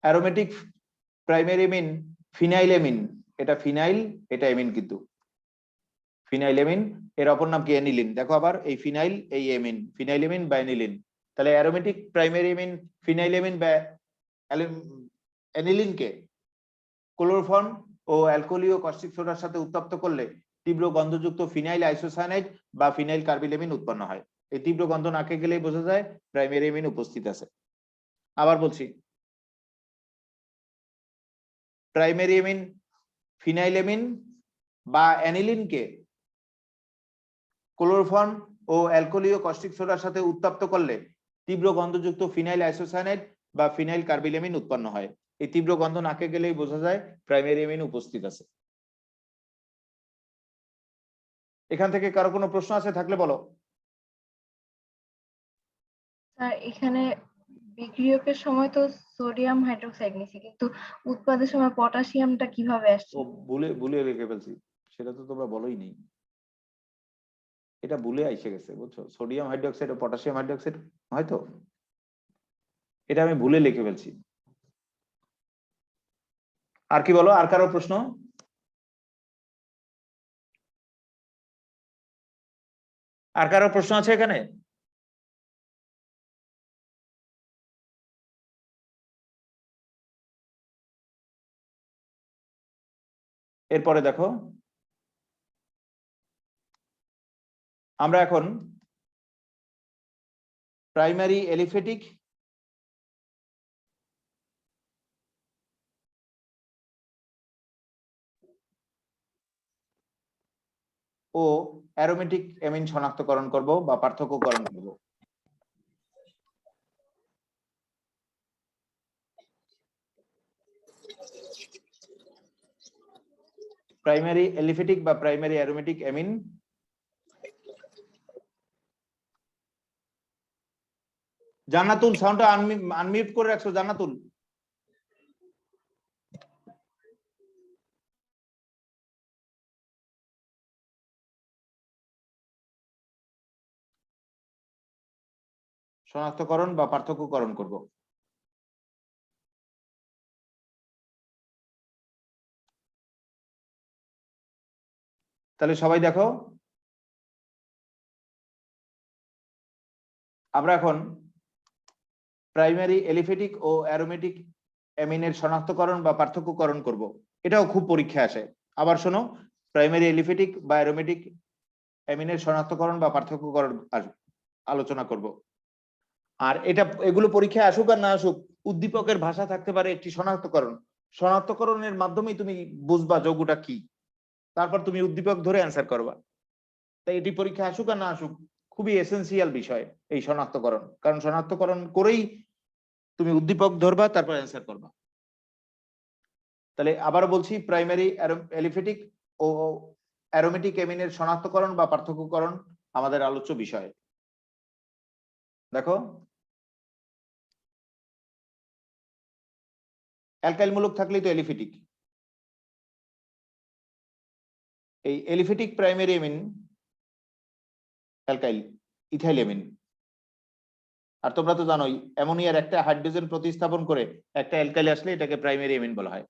Speaker 1: অ্যারোমেটিক প্রাইমারি এমিন ফিনাইল এমিন, এটা ফিনাইল, এটা এমিন, কিন্তু ফিনাইল এমিন, এর অপর নাম কি অ্যানিলিন। দেখো আবার, এই ফিনাইল, এই এমিন, ফিনাইল এমিন বা অ্যানিলিন। তাহলে অ্যারোমেটিক প্রাইমারি এমিন ফিনাইল এমিন বা অ্যানিলিনকে ক্লোরোফর্ম ও অ্যালকোহলীয় কস্টিক সোডার সাথে উত্তপ্ত করলে তীব্র গন্ধযুক্ত ফিনাইল আইসোসায়ানাইড বা ফিনাইল কার্বিলেমিন উৎপন্ন হয়। এই তীব্র গন্ধ নাকে গেলেই বোঝা যায় প্রাইমারি এমিন উপস্থিত আছে। আবার বলছি, প্রাইমারি এমিন ফিনাইলেমিন বা অ্যানিলিনকে ক্লোরোফর্ম ও অ্যালকোহলীয় কস্টিক সোডার সাথে উত্তপ্ত করলে তীব্র গন্ধযুক্ত ফিনাইল আইসোসায়ানাইড বা ফিনাইল কার্বিলেমিন উৎপন্ন হয়। এই তীব্র গন্ধ নাকে গেলেই বোঝা যায় প্রাইমারি এমিন উপস্থিত আছে। এখান থেকে কারো কোনো প্রশ্ন আছে থাকলে বলো।
Speaker 3: স্যার এখানে বিক্রিয়কের সময় তো সোডিয়াম হাইড্রোক্সাইড নিছি, কিন্তু উৎপাদের সময় পটাশিয়ামটা কিভাবে আসছে?
Speaker 1: ও ভুলে ভুলে লিখে ফেলছি, সেটা তো তোমরা বলোই নেই। এটা ভুলে আইসে গেছে, বুঝছো? সোডিয়াম হাইড্রোক্সাইড ও পটাশিয়াম হাইড্রোক্সাইড হয়তো, এটা আমি ভুলে লিখে ফেলছি। আর কি বলো, আর কারো প্রশ্ন? আর কারো প্রশ্ন আছে এখানে? এরপরে দেখো, আমরা এখন প্রাইমারি এলিফেটিক ও অ্যারোমেটিক অ্যামিন শনাক্তকরণ করব বা পার্থক্যকরণ করব। প্রাইমারি এলিফেটিক বা প্রাইমারি অ্যারোমেটিক অ্যামিন জান্নাতুল, সাউন্ডটা আনমিউট করে রাখছো জান্নাতুল। শনাক্তকরণ বা পার্থক্যকরণ করব। তাহলে সবাই দেখো, আমরা এখন প্রাইমারি এলিফেটিক ও অ্যারোমেটিক অ্যামিনের শনাক্তকরণ বা পার্থক্যকরণ করব। এটাও খুব পরীক্ষায় আসে। আবার শোনো, প্রাইমারি এলিফেটিক বা অ্যারোমেটিক অ্যামিনের শনাক্তকরণ বা পার্থক্যকরণ আলোচনা করব। আর এটা এগুলো পরীক্ষায় আসুক আর না আসুক, উদ্দীপকের ভাষা থাকতে পারে একটি শনাক্তকরণ। শনাক্তকরণের মাধ্যমেই তুমি বুঝবা যৌগটা কি, তারপর তুমি উদ্দীপক ধরে অ্যান্সার করবা। তাই এটি পরীক্ষা আসুক আর না আসুক, খুবই এসেন্সিয়াল বিষয় এই শনাক্তকরণ, কারণ শনাক্তকরণ করেই তুমি উদ্দীপক ধরবা, তারপর অ্যান্সার করবা। তাহলে আবার বলছি, প্রাইমারি এলিফেটিক ও অ্যারোমেটিক অ্যামিনের শনাক্তকরণ বা পার্থক্যকরণ আমাদের আলোচ্য বিষয়। দেখো, অ্যালকাইল মূলক থাকলেই তো এলিফেটিক। এই aliphatic primary amine alkyl ethyl amine. আর তোমরা তো জানোই, অ্যামোনিয়ার একটা হাইড্রোজেন প্রতিস্থাপন করে একটা অ্যালকাইল আসলে এটাকে প্রাইমারি অ্যামিন বলা হয়।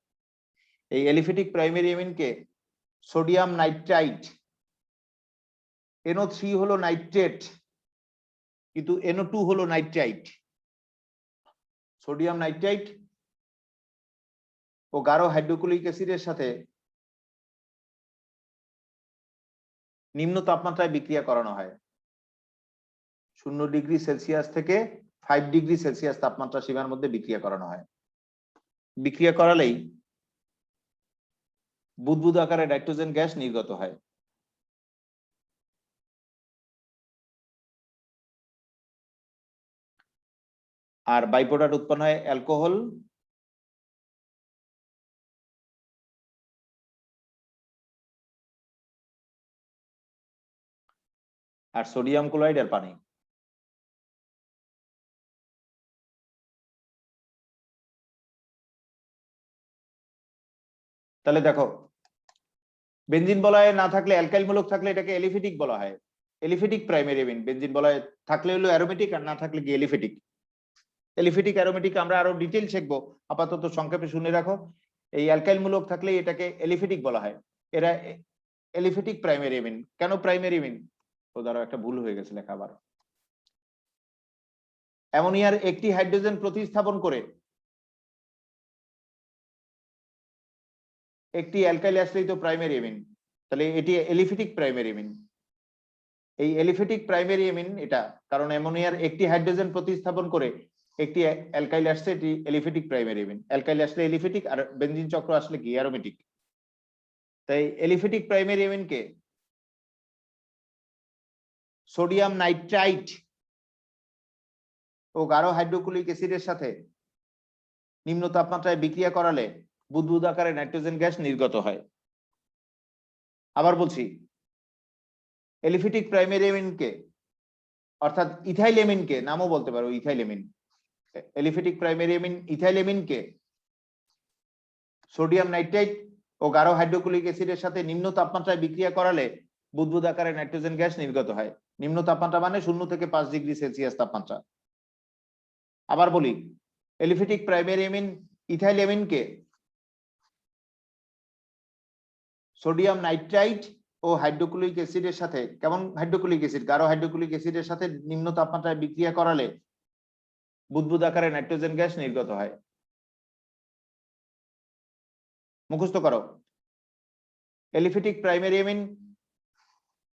Speaker 1: এই এলিফেটিক প্রাইমারি অ্যামিনকে সোডিয়াম নাইট্রাইট, NO3 হলো নাইট্রেট, কিন্তু NO2 হলো নাইট্রাইট। সোডিয়াম নাইট্রাইট ও গাঢ় হাইড্রোক্লোরিক অ্যাসিডের সাথে নিম্ন তাপমাত্রায় বিক্রিয়া করানো হয়। 0 ডিগ্রি সেলসিয়াস থেকে 5 ডিগ্রি সেলসিয়াস তাপমাত্রা সীমার মধ্যে বিক্রিয়া করানো হয়। বিক্রিয়া করালেই বুদবুদ আকারে নাইট্রোজেন গ্যাস নির্গত হয়। আর বাই প্রোডাক্ট উৎপন্ন হয় অ্যালকোহল আর সোডিয়াম ক্লোরাইড আর পানি। তাহলে দেখো, বেনজিন বলয় না থাকলে, অ্যালকাইল মূলক থাকলে এটাকে এলিফেটিক বলা হয়, এলিফেটিক প্রাইমারি অ্যামিন। বেনজিন বলয় থাকলে হলো অ্যারোমেটিক, আর না থাকলে কি এলিফেটিক। এলিফেটিক অ্যারোমেটিক আমরা আরো ডিটেইল শিখবো, আপাতত সংক্ষেপে শুনে রাখো। এই অ্যালকাইল মূলক থাকলে এটাকে এলিফেটিক বলা হয়। এরা এলিফেটিক প্রাইমারি অ্যামিন। কেন প্রাইমারি অ্যামিন? তো ধরো একটা ভুল হয়ে গেছে লেখা আবার। অ্যামোনিয়ার একটি হাইড্রোজেন প্রতিস্থাপন করে একটি অ্যালকাইল আসলেই তো প্রাইমারি এমিন, তাহলে এটি এলিফেটিক প্রাইমারি এমিন। এই এলিফেটিক প্রাইমারি এমিন এটা, কারণ অ্যামোনিয়ার একটি হাইড্রোজেন প্রতিস্থাপন করে একটি অ্যালকাইল আসছে, এটি এলিফেটিক প্রাইমারি এমিন। অ্যালকাইল আসলে এলিফেটিক, আর বেনজিন চক্র আসলে কি অ্যারোমেটিক। তাই এলিফেটিক প্রাইমারি এমিনকে সোডিয়াম নাইট্রাইট ও গাঢ় হাইড্রোক্লোরিক অ্যাসিডের সাথে নিম্ন তাপমাত্রায় বিক্রিয়া করালে বুদবুদ আকারে নাইট্রোজেন গ্যাস নির্গত হয়। আবার বলছি, এলিফেটিক প্রাইমারি এমিনকে অর্থাৎ ইথাইল এমিনকে, নামও বলতে পারো ethyl amine, aliphatic primary amine ethyl এমিনকে সোডিয়াম নাইট্রাইট ও গাঢ় হাইড্রোক্লোরিক অ্যাসিডের সাথে নিম্ন তাপমাত্রায় বিক্রিয়া করালে বুদবুদ আকারে নাইট্রোজেন গ্যাস নির্গত হয়। নিম্ন তাপমাত্রা মানে 0 থেকে 5 ডিগ্রি সেলসিয়াস তাপমাত্রা। আবার বলি, এলিফেটিক প্রাইমারি এমিন ইথাইল এমিনকে সোডিয়াম নাইট্রাইট ও হাইড্রোক্লোরিক অ্যাসিডের সাথে, কেমন হাইড্রোক্লোরিক অ্যাসিড, গাঢ় হাইড্রোক্লোরিক অ্যাসিডের সাথে নিম্ন তাপমাত্রায় বিক্রিয়া করালে বুদবুদ আকারে নাইট্রোজেন গ্যাস নির্গত হয়। মুখস্থ করো, এলিফেটিক প্রাইমারি এমিন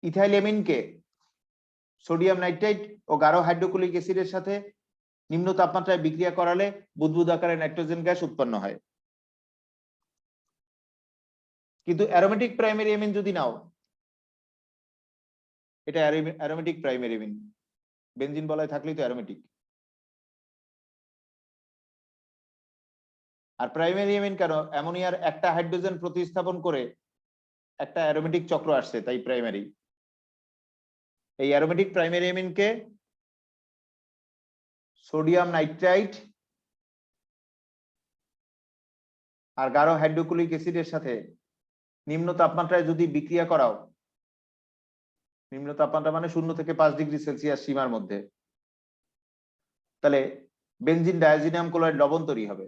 Speaker 1: ইথাইল এমিনকে সোডিয়াম নাইট্রাইট ও গাঢ় হাইড্রোক্লোরিক অ্যাসিডের সাথে নিম্ন তাপমাত্রায় বিক্রিয়া করালে বুদবুদ আকারে নাইট্রোজেন গ্যাস উৎপন্ন হয়। কিন্তু অ্যারোমেটিক প্রাইমারি এমিন যদি নাও, এটা অ্যারোমেটিক প্রাইমারি এমিন, বেনজিন বলয় থাকলেই তো অ্যারোমেটিক। আর প্রাইমারি এমিন কেন? অ্যামোনিয়ার একটা হাইড্রোজেন প্রতিস্থাপন করে একটা অ্যারোমেটিক চক্র আসছে, তাই প্রাইমারি। এই অ্যারোমেটিক প্রাইমারি এমিনকে সোডিয়াম নাইট্রাইট আর গাঢ় হাইড্রোক্লোরিক অ্যাসিডের সাথে নিম্ন তাপমাত্রায় যদি বিক্রিয়া করাও, নিম্ন তাপমাত্রা মানে 0 থেকে 5 ডিগ্রি সেলসিয়াস সীমার মধ্যে, তাহলে বেনজিন ডায়োজিনিয়াম ক্লোরাইড লবণ তৈরি হবে।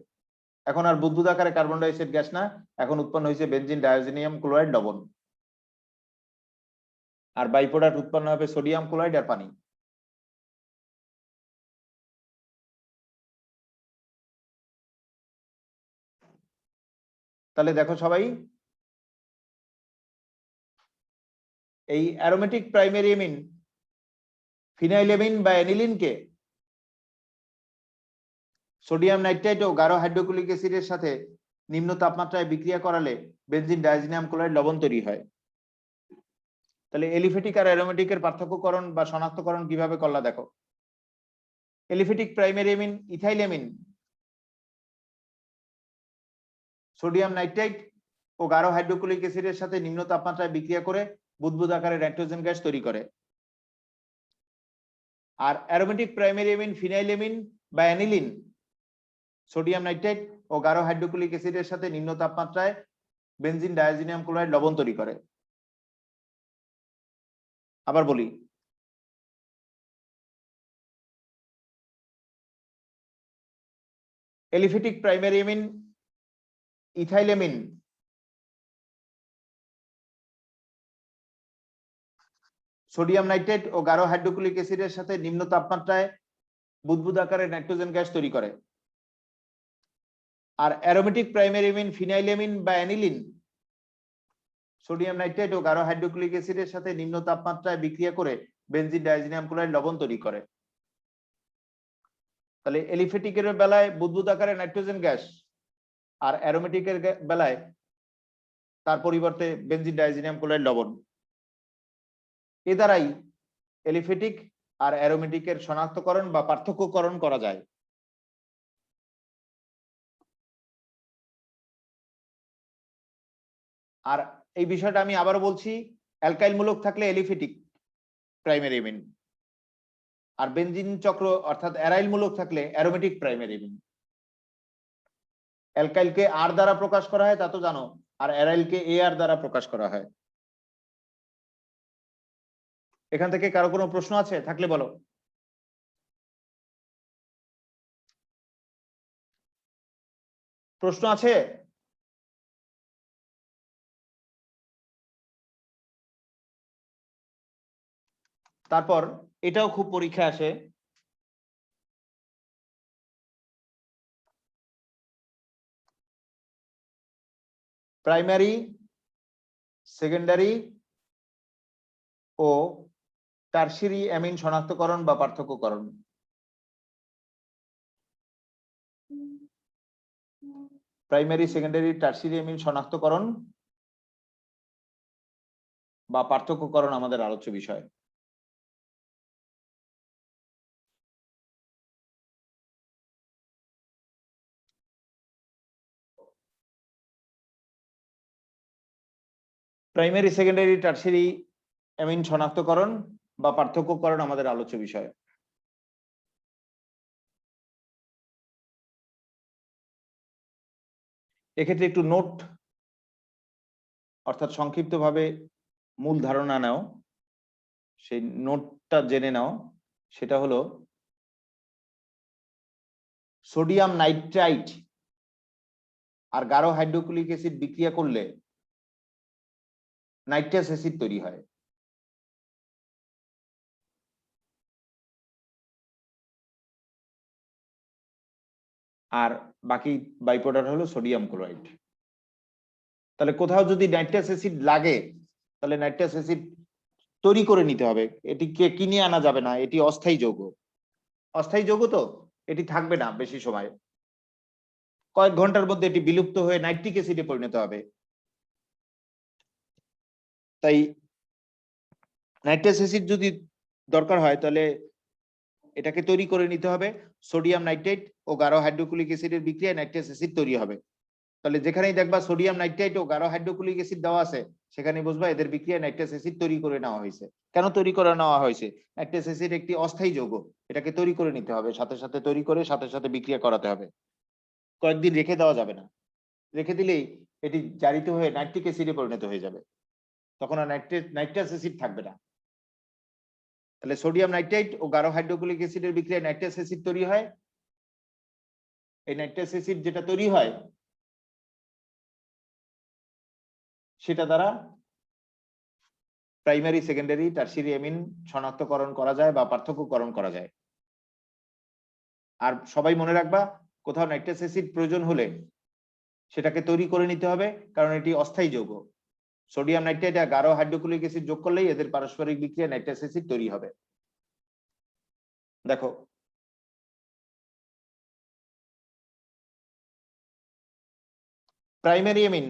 Speaker 1: এখন আর বুদবুদ আকারে কার্বন ডাই অক্সাইড গ্যাস না, এখন উৎপন্ন হয়েছে বেনজিন ডায়োজিনিয়াম ক্লোরাইড লবণ। আর বাই প্রোডাক্ট উৎপন্ন হবে সোডিয়াম ক্লোরাইড আর পানি। তাহলে দেখো সবাই, এই অ্যারোমেটিক প্রাইমারি এমিন ফিনাইল এমিন বা অ্যানিলিনকে সোডিয়াম নাইট্রাইট ও গাঢ় হাইড্রোক্লোরিক অ্যাসিডের সাথে নিম্ন তাপমাত্রায় বিক্রিয়া করালে বেনজিন ডায়োজিনিয়াম ক্লোরাইড লবণ তৈরি হয়। তাহলে এলিফেটিক আর অ্যারোমেটিকের পার্থক্যকরণ বা শনাক্তকরণ কিভাবে করলা দেখো। Aliphatic primary amine ethyl amine sodium nitrite ও গাঢ় হাইড্রোক্লোরিক অ্যাসিডের সাথে নিম্ন তাপমাত্রায় বিক্রিয়া করে বুদবুদ আকারে নাইট্রোজেন গ্যাস তৈরি করে। আর অ্যারোমেটিক প্রাইমারি এমিন ফিনাইল এমিন বা অ্যানিলিন সোডিয়াম নাইট্রাইট ও গাঢ় হাইড্রোক্লোরিক অ্যাসিডের সাথে নিম্ন তাপমাত্রায় বেনজিন ডায়োজিনিয়াম ক্লোরাইড লবণ তৈরি করে। আবার বলি, aliphatic primary amine ethyl amine sodium nitrite ও গাঢ় হাইড্রোক্লোরিক অ্যাসিডের সাথে নিম্ন তাপমাত্রায় বুদবুদ আকারে নাইট্রোজেন গ্যাস তৈরি করে। আর অ্যারোমেটিক প্রাইমারি এমিন ফিনাইল এমিন বা অ্যানিলিন সোডিয়াম নাইট্রাইট ও গাঢ় হাইড্রোক্লোরিক অ্যাসিডের সাথে নিম্ন তাপমাত্রায় বিক্রিয়া করে বেনজিন ডায়োজিনিয়াম ক্লোরাইড লবণ তৈরি করে। তাহলে এলিফেটিকের বেলায় বুদবুদ আকারে নাইট্রোজেন গ্যাস, আর অ্যারোমেটিকের বেলায় তার পরিবর্তে বেনজিন ডায়োজিনিয়াম ক্লোরাইড লবণ। এ দ্বারাই এলিফেটিক আর অ্যারোমেটিকের শনাক্তকরণ বা পার্থক্যকরণ করা যায়। আর এই বিষয়টা আমি আবারও বলছি, অ্যালকাইল মূলক থাকলে এলিফেটিক প্রাইমারি এমিন, আর বেনজিন চক্র অর্থাৎ অ্যারাইল মূলক থাকলে অ্যারোমেটিক প্রাইমারি এমিন। অ্যালকাইলকে আর দ্বারা প্রকাশ করা হয় তা তো জানো, আর অ্যারাইলকে এ আর দ্বারা প্রকাশ করা হয়। এখান থেকে কারো কোনো প্রশ্ন আছে? থাকলে বলো। প্রশ্ন আছে? তারপর এটাও খুব পরীক্ষা আসে, প্রাইমারি, সেকেন্ডারি ও টারশিয়ারি অ্যামিন শনাক্তকরণ বা পার্থক্যকরণ। প্রাইমারি, সেকেন্ডারি, টারশিয়ারি অ্যামিন শনাক্তকরণ বা পার্থক্যকরণ আমাদের আলোচ্য বিষয়। প্রাইমারি, সেকেন্ডারি, টারশিয়ারি অ্যামিন শনাক্তকরণ বা পার্থক্যকরণ আমাদের আলোচ্য বিষয়। এক্ষেত্রে একটু নোট অর্থাৎ সংক্ষিপ্তভাবে মূল ধারণা নাও, সেই নোটটা জেনে নাও। সেটা হলো সোডিয়াম নাইট্রাইট আর গাঢ় হাইড্রোক্লোরিক অ্যাসিড বিক্রিয়া করলে নাইট্রাস অ্যাসিড তৈরি হয়। আর বাকি বাই প্রোডাক্ট হলো সোডিয়াম ক্লোরাইড। তাহলে কোথাও যদি নাইট্রাস অ্যাসিড লাগে তাহলে নাইট্রাস অ্যাসিড তৈরি করে নিতে হবে, এটিকে কিনে আনা যাবে না, এটি অস্থায়ী যৌগ। অস্থায়ী যৌগ তো এটি থাকবে না বেশি সময়, কয়েক ঘন্টার মধ্যে এটি বিলুপ্ত হয়ে নাইট্রিক অ্যাসিডে পরিণত হবে। তাই নাইট্রাস অ্যাসিড যদি দরকার হয় তাহলে এটাকে তৈরি করে নিতে হবে। সোডিয়াম নাইট্রেট ও গাঢ় হাইড্রোক্লোরিক অ্যাসিডের বিক্রিয়ায় নাইট্রাস অ্যাসিড তৈরি হবে। তাহলে যেখানেই দেখবা সোডিয়াম নাইট্রেট ও গাঢ় হাইড্রোক্লোরিক অ্যাসিড দেওয়া আছে সেখানে বুঝবা এদের বিক্রিয়ায় নাইট্রাস অ্যাসিড তৈরি করে নেওয়া হয়েছে। কেন তৈরি করে নেওয়া হয়েছে? নাইট্রাস অ্যাসিড একটি অস্থায়ী যৌগ, এটাকে তৈরি করে নিতে হবে, সাথে সাথে তৈরি করে সাথে সাথে বিক্রিয়া করাতে হবে, কয়েকদিন রেখে দেওয়া যাবে না। রেখে দিলেই এটি জারিত হয়ে নাইট্রিক অ্যাসিডে পরিণত হয়ে যাবে, তখন আর নাইট্রাস অ্যাসিড থাকবে না। তাহলে সোডিয়াম নাইট্রেট ও গাঢ় হাইড্রোক্লোরিক অ্যাসিডের বিক্রিয়ায় নাইট্রাস অ্যাসিড তৈরি হয়। এই নাইট্রাস অ্যাসিড যেটা তৈরি হয় সেটা দ্বারা প্রাইমারি, সেকেন্ডারি, টারশিয়ারি অ্যামিন শনাক্তকরণ করা যায় বা পার্থক্যকরণ করা যায়। আর সবাই মনে রাখবা, কোথাও নাইট্রাস অ্যাসিড প্রয়োজন হলে সেটাকে তৈরি করে নিতে হবে, কারণ এটি অস্থায়ী যৌগ। সোডিয়াম নাইট্রেট আর গাঢ় হাইড্রোক্লোরিক অ্যাসিড যোগ করলেই এদের পারস্পরিক বিক্রিয়ায় নাইট্রাস অ্যাসিড তৈরি হবে। দেখো, প্রাইমারি অ্যামিন,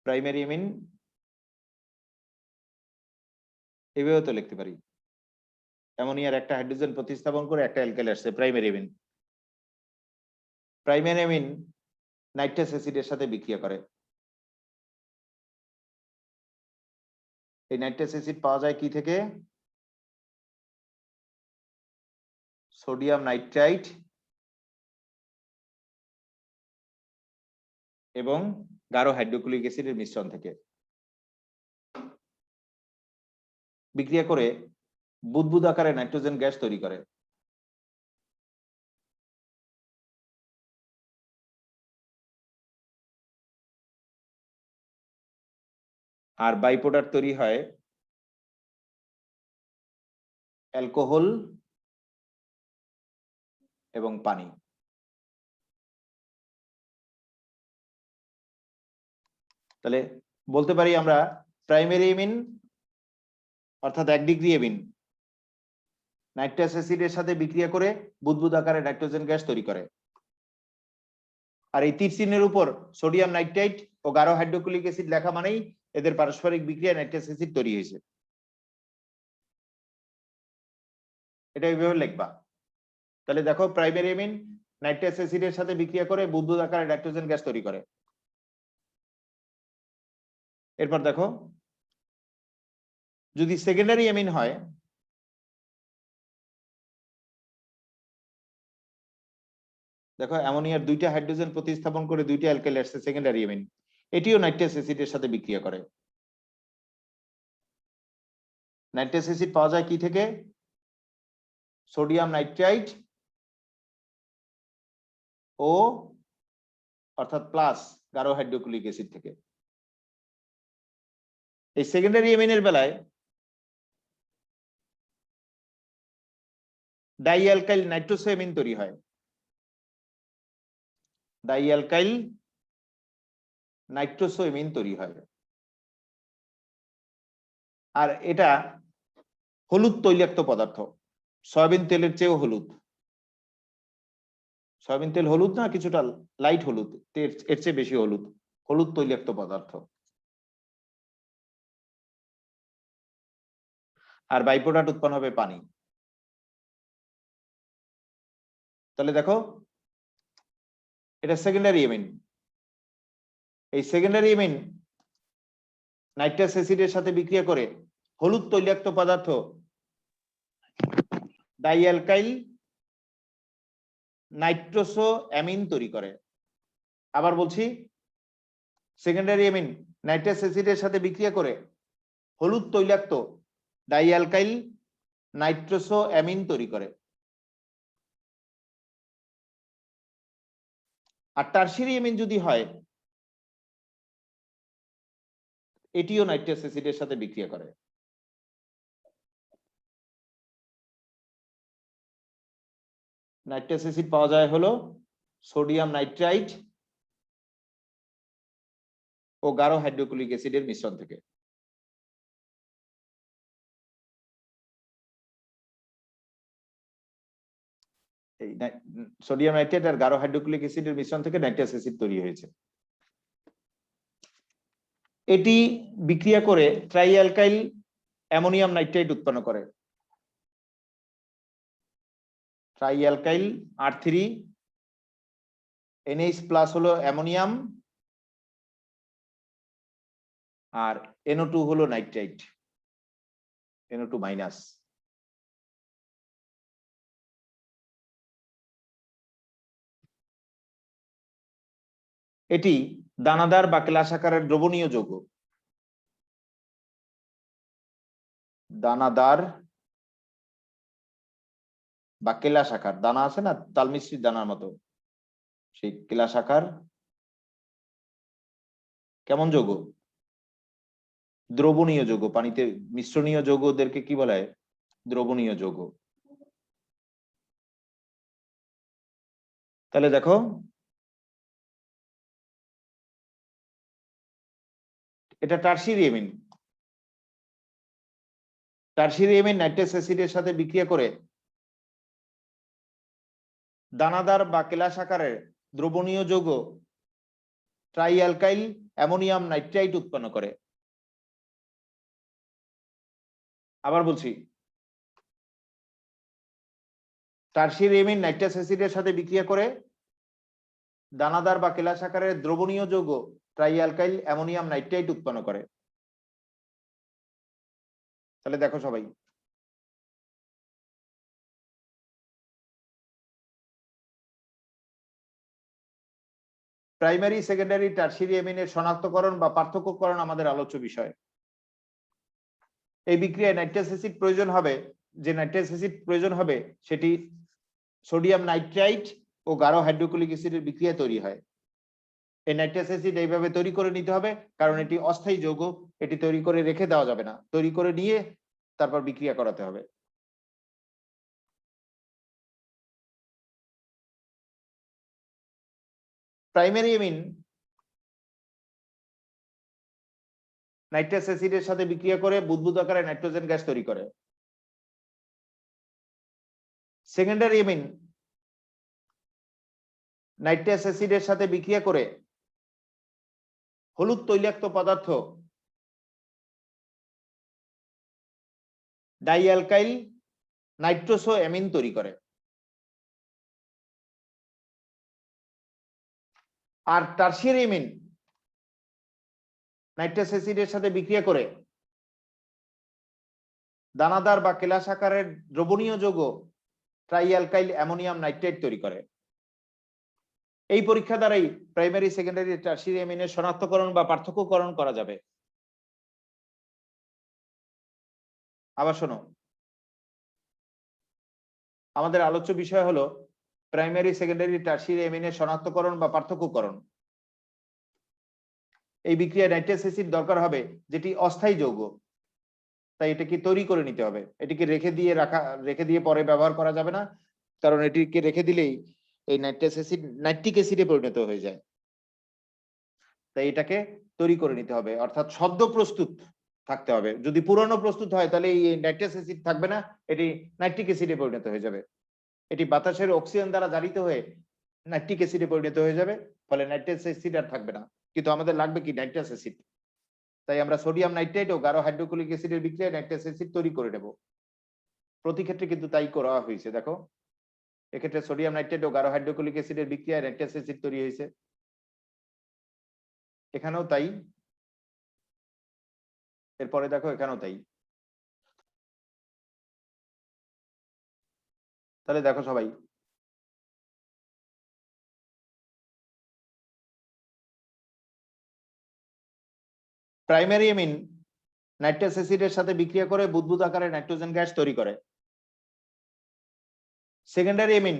Speaker 1: প্রাইমারি অ্যামিন এভাবে তো লিখতে পারি, অ্যামোনিয়ার একটা হাইড্রোজেন প্রতিস্থাপন করে একটা অ্যালকাইল আসছে, primary amine. Primary amine nitrous অ্যাসিডের সাথে বিক্রিয়া করে। এই নাইট্রাস অ্যাসিড পাওয়া যায় কি থেকে? সোডিয়াম নাইট্রাইট এবং গাঢ় হাইড্রোক্লোরিক অ্যাসিডের মিশ্রণ থেকে। বিক্রিয়া করে বুদবুদ আকারে নাইট্রোজেন গ্যাস তৈরি করে। আর বাই প্রোডাক্ট তৈরি হয় অ্যালকোহল এবং পানি। তাহলে বলতে পারি আমরা প্রাইমারি অ্যামিন অর্থাৎ 1 ডিগ্রি অ্যামিন নাইট্রাস অ্যাসিডের সাথে বিক্রিয়া করে বুদবুদ আকারে নাইট্রোজেন গ্যাস তৈরি করে। আর এই তীর চিহ্নের উপর সোডিয়াম নাইট্রাইট ও গাঢ় হাইড্রোক্লোরিক অ্যাসিড লেখা মানেই এদের পারস্পরিক বিক্রিয়ায় নাইট্রাস অ্যাসিড তৈরি হয়েছে। এটা এইভাবে লিখবা। তাহলে দেখো, প্রাইমারি অ্যামিন নাইট্রাস অ্যাসিডের সাথে বিক্রিয়া করে বুদবুদ আকারে নাইট্রোজেন গ্যাস তৈরি করে। এরপর দেখো, যদি সেকেন্ডারি অ্যামিন হয়, দেখো অ্যামোনিয়ার 2টা হাইড্রোজেন প্রতিস্থাপন করে 2টা অ্যালকাইল আসছে, সেকেন্ডারি অ্যামিন। এটিও নাইট্রাস অ্যাসিডের সাথে বিক্রিয়া করে। নাইট্রাস অ্যাসিড পাওয়া যায় কি থেকে? সোডিয়াম নাইট্রাইট ও অর্থাৎ প্লাস গাঢ় হাইড্রোক্লোরিক অ্যাসিড থেকে। এই সেকেন্ডারি অ্যামিনের বেলায় ডাই অ্যালকাইল নাইট্রোসো অ্যামিন তৈরি হয়। ডাই অ্যালকাইল নাইট্রোসোএমিন তৈরি হয়। আর এটা হলুদ তৈলাক্ত পদার্থ, সয়াবিন তেলের চেয়েও হলুদ। সয়াবিন তেল হলুদ না, কিছুটা লাইট হলুদ, এর চেয়ে বেশি হলুদ, হলুদ তৈলাক্ত পদার্থ। আর বাই প্রোডাক্ট উৎপন্ন হবে পানি। তাহলে দেখো এটা সেকেন্ডারি এমিন। এই সেকেন্ডারি এমিন নাইট্রাস অ্যাসিডের সাথে বিক্রিয়া করে হলুদ তৈলাক্ত পদার্থ ডাই অ্যালকাইল নাইট্রোসোঅ্যামিন তৈরি করে। আবার বলছি, সেকেন্ডারি এমিন নাইট্রাস অ্যাসিডের সাথে বিক্রিয়া করে হলুদ তৈলাক্ত ডাই অ্যালকাইল নাইট্রোসোঅ্যামিন তৈরি করে। আর টারশিয়ারি এমিন যদি হয়, এটিও নাইট্রাস অ্যাসিডের সাথে বিক্রিয়া করে। নাইট্রাস অ্যাসিড পাওয়া যায় হলো সোডিয়াম নাইট্রাইট ও গাঢ় হাইড্রোক্লোরিক অ্যাসিডের মিশ্রণ থেকে। এই সোডিয়াম নাইট্রাইট আর গাঢ় হাইড্রোক্লোরিক অ্যাসিডের মিশ্রণ থেকে নাইট্রাস অ্যাসিড তৈরি হয়েছে। এটি বিক্রিয়া করে ট্রাই অ্যালকাইল অ্যামোনিয়াম নাইট্রাইট উৎপন্ন করে। Try alkyl R3 NH plus হলো অ্যামোনিয়াম, আর NO2 হলো নাইট্রাইট, NO2 মাইনাস। এটি দানাদার বা কেলাসাকারের দ্রবণীয় যৌগ। দানাদার বা কেলাসাকার, দানা আছে না তালমিশ্রির দানার মতো, সেই কেলাসাকার কেমন যৌগ? দ্রবণীয় যৌগ। পানিতে মিশ্রণীয় যৌগদেরকে কি বলা হয়? দ্রবণীয় যৌগ। তাহলে দেখো এটা টারশিয়ারি এমিন। টারশিয়ারি এমিন নাইট্রাস অ্যাসিডের সাথে বিক্রিয়া করে দানাদার বা কেলাসাকারের দ্রবণীয় যৌগ ট্রাই অ্যালকাইল অ্যামোনিয়াম নাইট্রাইট উৎপন্ন করে। আবার বলছি, টারশিয়ারি এমিন নাইট্রাস অ্যাসিডের সাথে বিক্রিয়া করে দানাদার বা কেলাসাকারের দ্রবণীয় যৌগ ট্রাই অ্যালকাইল অ্যামোনিয়াম নাইট্রাইট উৎপন্ন করে। তাহলে দেখো সবাই, প্রাইমারি, সেকেন্ডারি, টারশিয়ারি এমিনের শনাক্তকরণ বা পার্থক্যকরণ আমাদের আলোচ্য বিষয়। এই বিক্রিয়ায় নাইট্রাস অ্যাসিড প্রয়োজন হবে, যে নাইট্রাস অ্যাসিড প্রয়োজন হবে সেটি সোডিয়াম নাইট্রাইট ও গাঢ় হাইড্রোক্লোরিক অ্যাসিডের বিক্রিয়ায় তৈরি হয়। এই নাইট্রাস অ্যাসিড এইভাবে তৈরি করে নিতে হবে, কারণ এটি অস্থায়ী যৌগ, এটি তৈরি করে রেখে দেওয়া যাবে না, তৈরি করে নিয়ে তারপর বিক্রিয়া করাতে হবে। প্রাইমারি এমিন নাইট্রাস অ্যাসিডের সাথে বিক্রিয়া করে বুদবুদ আকারে নাইট্রোজেন গ্যাস তৈরি করে। সেকেন্ডারি এমিন নাইট্রাস অ্যাসিডের সাথে বিক্রিয়া করে হলুদ তৈলাক্ত পদার্থ ডাই অ্যালকাইল নাইট্রোসোঅ্যামিন তৈরি করে। আর টারশিয়ারি এমিন নাইট্রাস অ্যাসিডের সাথে বিক্রিয়া করে দানাদার বা কেলাসাকারের দ্রবণীয় যৌগ ট্রাই অ্যালকাইল অ্যামোনিয়াম নাইট্রাইট তৈরি করে। এই পরীক্ষা দ্বারাই প্রাইমারি, সেকেন্ডারি, টারশিয়ারি এমিনের শনাক্তকরণ বা পার্থক্যকরণ করা যাবে। আবার শোনো, আমাদের আলোচ্য বিষয় হলো প্রাইমারি, সেকেন্ডারি, টারশিয়ারি এমিনের শনাক্তকরণ বা পার্থক্যকরণ। এই বিক্রিয়ায় নাইট্রাস অ্যাসিড দরকার হবে, যেটি অস্থায়ী যৌগ, তাই এটাকে তৈরি করে নিতে হবে। এটিকে রেখে দিয়ে পরে ব্যবহার করা যাবে না, কারণ এটিকে রেখে দিলেই এই নাইট্রাস অ্যাসিড নাইট্রিক অ্যাসিডে পরিণত হয়ে যায়। তাই এটাকে তৈরি করে নিতে হবে, অর্থাৎ সদ্য প্রস্তুত থাকতে হবে। যদি পুরনো প্রস্তুত হয় তাহলে এই নাইট্রাস অ্যাসিড থাকবে না, এটি নাইট্রিক অ্যাসিডে পরিণত হয়ে যাবে। এটি বাতাসের অক্সিজেন দ্বারা জারিত হয়ে নাইট্রিক অ্যাসিডে পরিণত হয়ে যাবে, ফলে নাইট্রাস অ্যাসিড আর থাকবে না। কিন্তু আমাদের লাগবে কি নাইট্রাস অ্যাসিড। তাই আমরা সোডিয়াম নাইট্রেট ও গাঢ় হাইড্রোক্লোরিক অ্যাসিডের বিক্রিয়ায় নাইট্রাস অ্যাসিড তৈরি করে নেব। প্রতি ক্ষেত্রে কিন্তু তাই করা হয়েছে। দেখো এক্ষেত্রে সোডিয়াম নাইট্রেট ও গাঢ় হাইড্রোক্লোরিক অ্যাসিডের বিক্রিয়ায় নাইট্রাস অ্যাসিড তৈরি হয়েছে, এখানেও তাই, এরপরে দেখো এখানেও তাই। তাহলে দেখো সবাই, প্রাইমারি অ্যামিন নাইট্রাস অ্যাসিডের সাথে বিক্রিয়া করে বুদবুদ আকারে নাইট্রোজেন গ্যাস তৈরি করে। সেকেন্ডারি অ্যামিন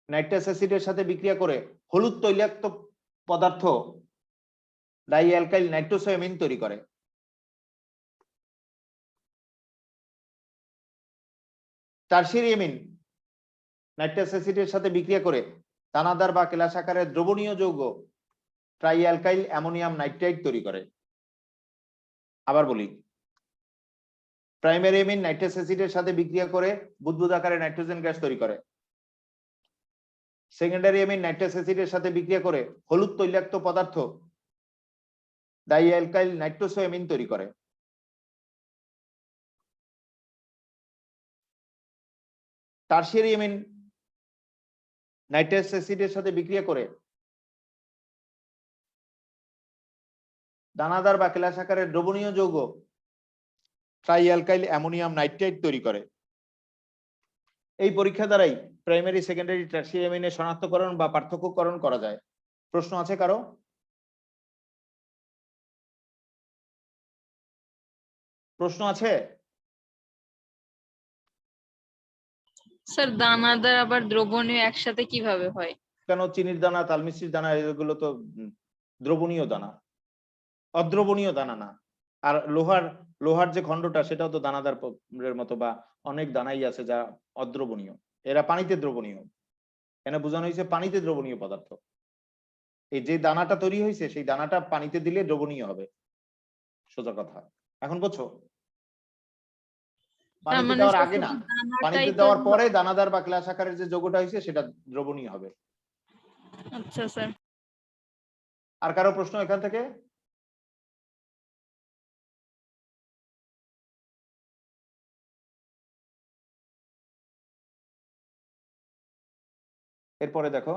Speaker 1: নাইট্রাস অ্যাসিডের সাথে বিক্রিয়া করে হলুদ তৈলাক্ত পদার্থ ডাই অ্যালকাইল নাইট্রোসো অ্যামিন তৈরি করে। টারশিয়ারি অ্যামিন নাইট্রাস অ্যাসিডের সাথে বিক্রিয়া করে দানাদার বা কেলাস আকারের দ্রবণীয় যৌগ ট্রাই অ্যালকাইল অ্যামোনিয়াম নাইট্রাইট তৈরি করে। আবার বলি, প্রাইমারি অ্যামিন নাইট্রাস অ্যাসিডের সাথে বিক্রিয়া করে বুদবুদ আকারে নাইট্রোজেন গ্যাস তৈরি করে। সেকেন্ডারি অ্যামিন নাইট্রাস অ্যাসিডের সাথে বিক্রিয়া করে হলুদ তৈলাক্ত পদার্থ ডাই অ্যালকাইল নাইট্রোসো অ্যামিন তৈরি করে। টারশিয়ারি অ্যামিন নাইট্রাস অ্যাসিডের সাথে বিক্রিয়া করে দানাদার বা কেলাস আকারের দ্রবণীয় যৌগ ট্রাই অ্যালকাইল অ্যামোনিয়াম নাইট্রাইট তৈরি করে। এই পরীক্ষা দ্বারাই প্রাইমারি সেকেন্ডারি টারশিয়ারি অ্যামিনের শনাক্তকরণ বা পার্থক্যকরণ করা যায়। প্রশ্ন আছে কারো? প্রশ্ন আছে?
Speaker 4: স্যার দানাদার আবার দ্রবণীয় একসাথে কিভাবে হয়?
Speaker 1: কেন, চিনির দানা, তালমিশ্রির দানা এগুলো তো দ্রবণীয় দানা, অদ্রবণীয় দানা না। আর লোহার যে খণ্ডটা সেটাও তো দানাদার মতো, বা অনেক দানাই আছে যা অদ্রবণীয়, এরা পানিতে দ্রবণীয়। এখানে বোঝানো হয়েছে পানিতে দ্রবণীয় পদার্থ। এই যে দানাটা তৈরি হয়েছে সেই দানাটা পানিতে দিলে দ্রবণীয় হবে, সোজা কথা। এখন বুঝছো? পানিতে দেওয়ার আগে না, পানিতে দেওয়ার পরে দানাদার বা ক্লাস আকারের যে যৌগটা হয়েছে সেটা দ্রবণীয় হবে।
Speaker 4: আচ্ছা স্যার।
Speaker 1: আর কারো প্রশ্ন এখান থেকে? এরপরে দেখো,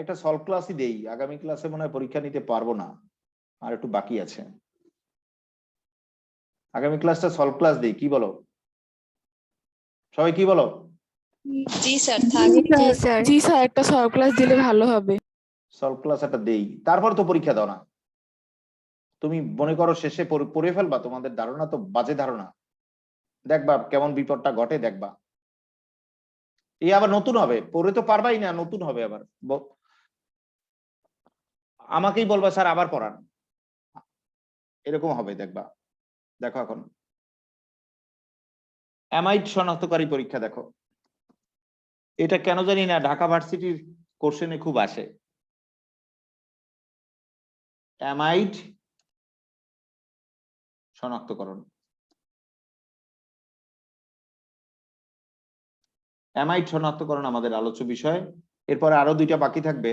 Speaker 1: একটা সলভ ক্লাসই দেই, আগামী ক্লাসে মনে হয় পরীক্ষা নিতে পারবো না, আর একটু বাকি আছে। আগামী ক্লাসটা সলভ ক্লাস দেই, কি বলো সবাই, কি বলো?
Speaker 4: জি স্যার,
Speaker 5: জি স্যার, একটা সলভ ক্লাস দিলে ভালো হবে।
Speaker 1: সলভ ক্লাস একটা দেই, তারপর তো পরীক্ষা দাও না। তুমি মনে করো শেষে পড়ে ফেলবা, তোমাদের ধারণা তো বাজে ধারণা, দেখবা কেমন বিপদটা ঘটে, দেখবা এই আবার নতুন হবে, পড়ে তো পারবাই না, নতুন হবে আবার। আমাকেই বলবা স্যার আবার পড়ান, এরকম হবে, দেখবা। দেখো এখন অ্যামাইড শনাক্তকারী পরীক্ষা দেখো, এটা কেন জানি না ঢাকা ভার্সিটির কোশ্চেনে খুব আসে। অ্যামাইড শনাক্তকরণ, অ্যামাইড শনাক্তকরণ আমাদের আলোচ্য বিষয়। এরপরে আরো দুইটা বাকি থাকবে,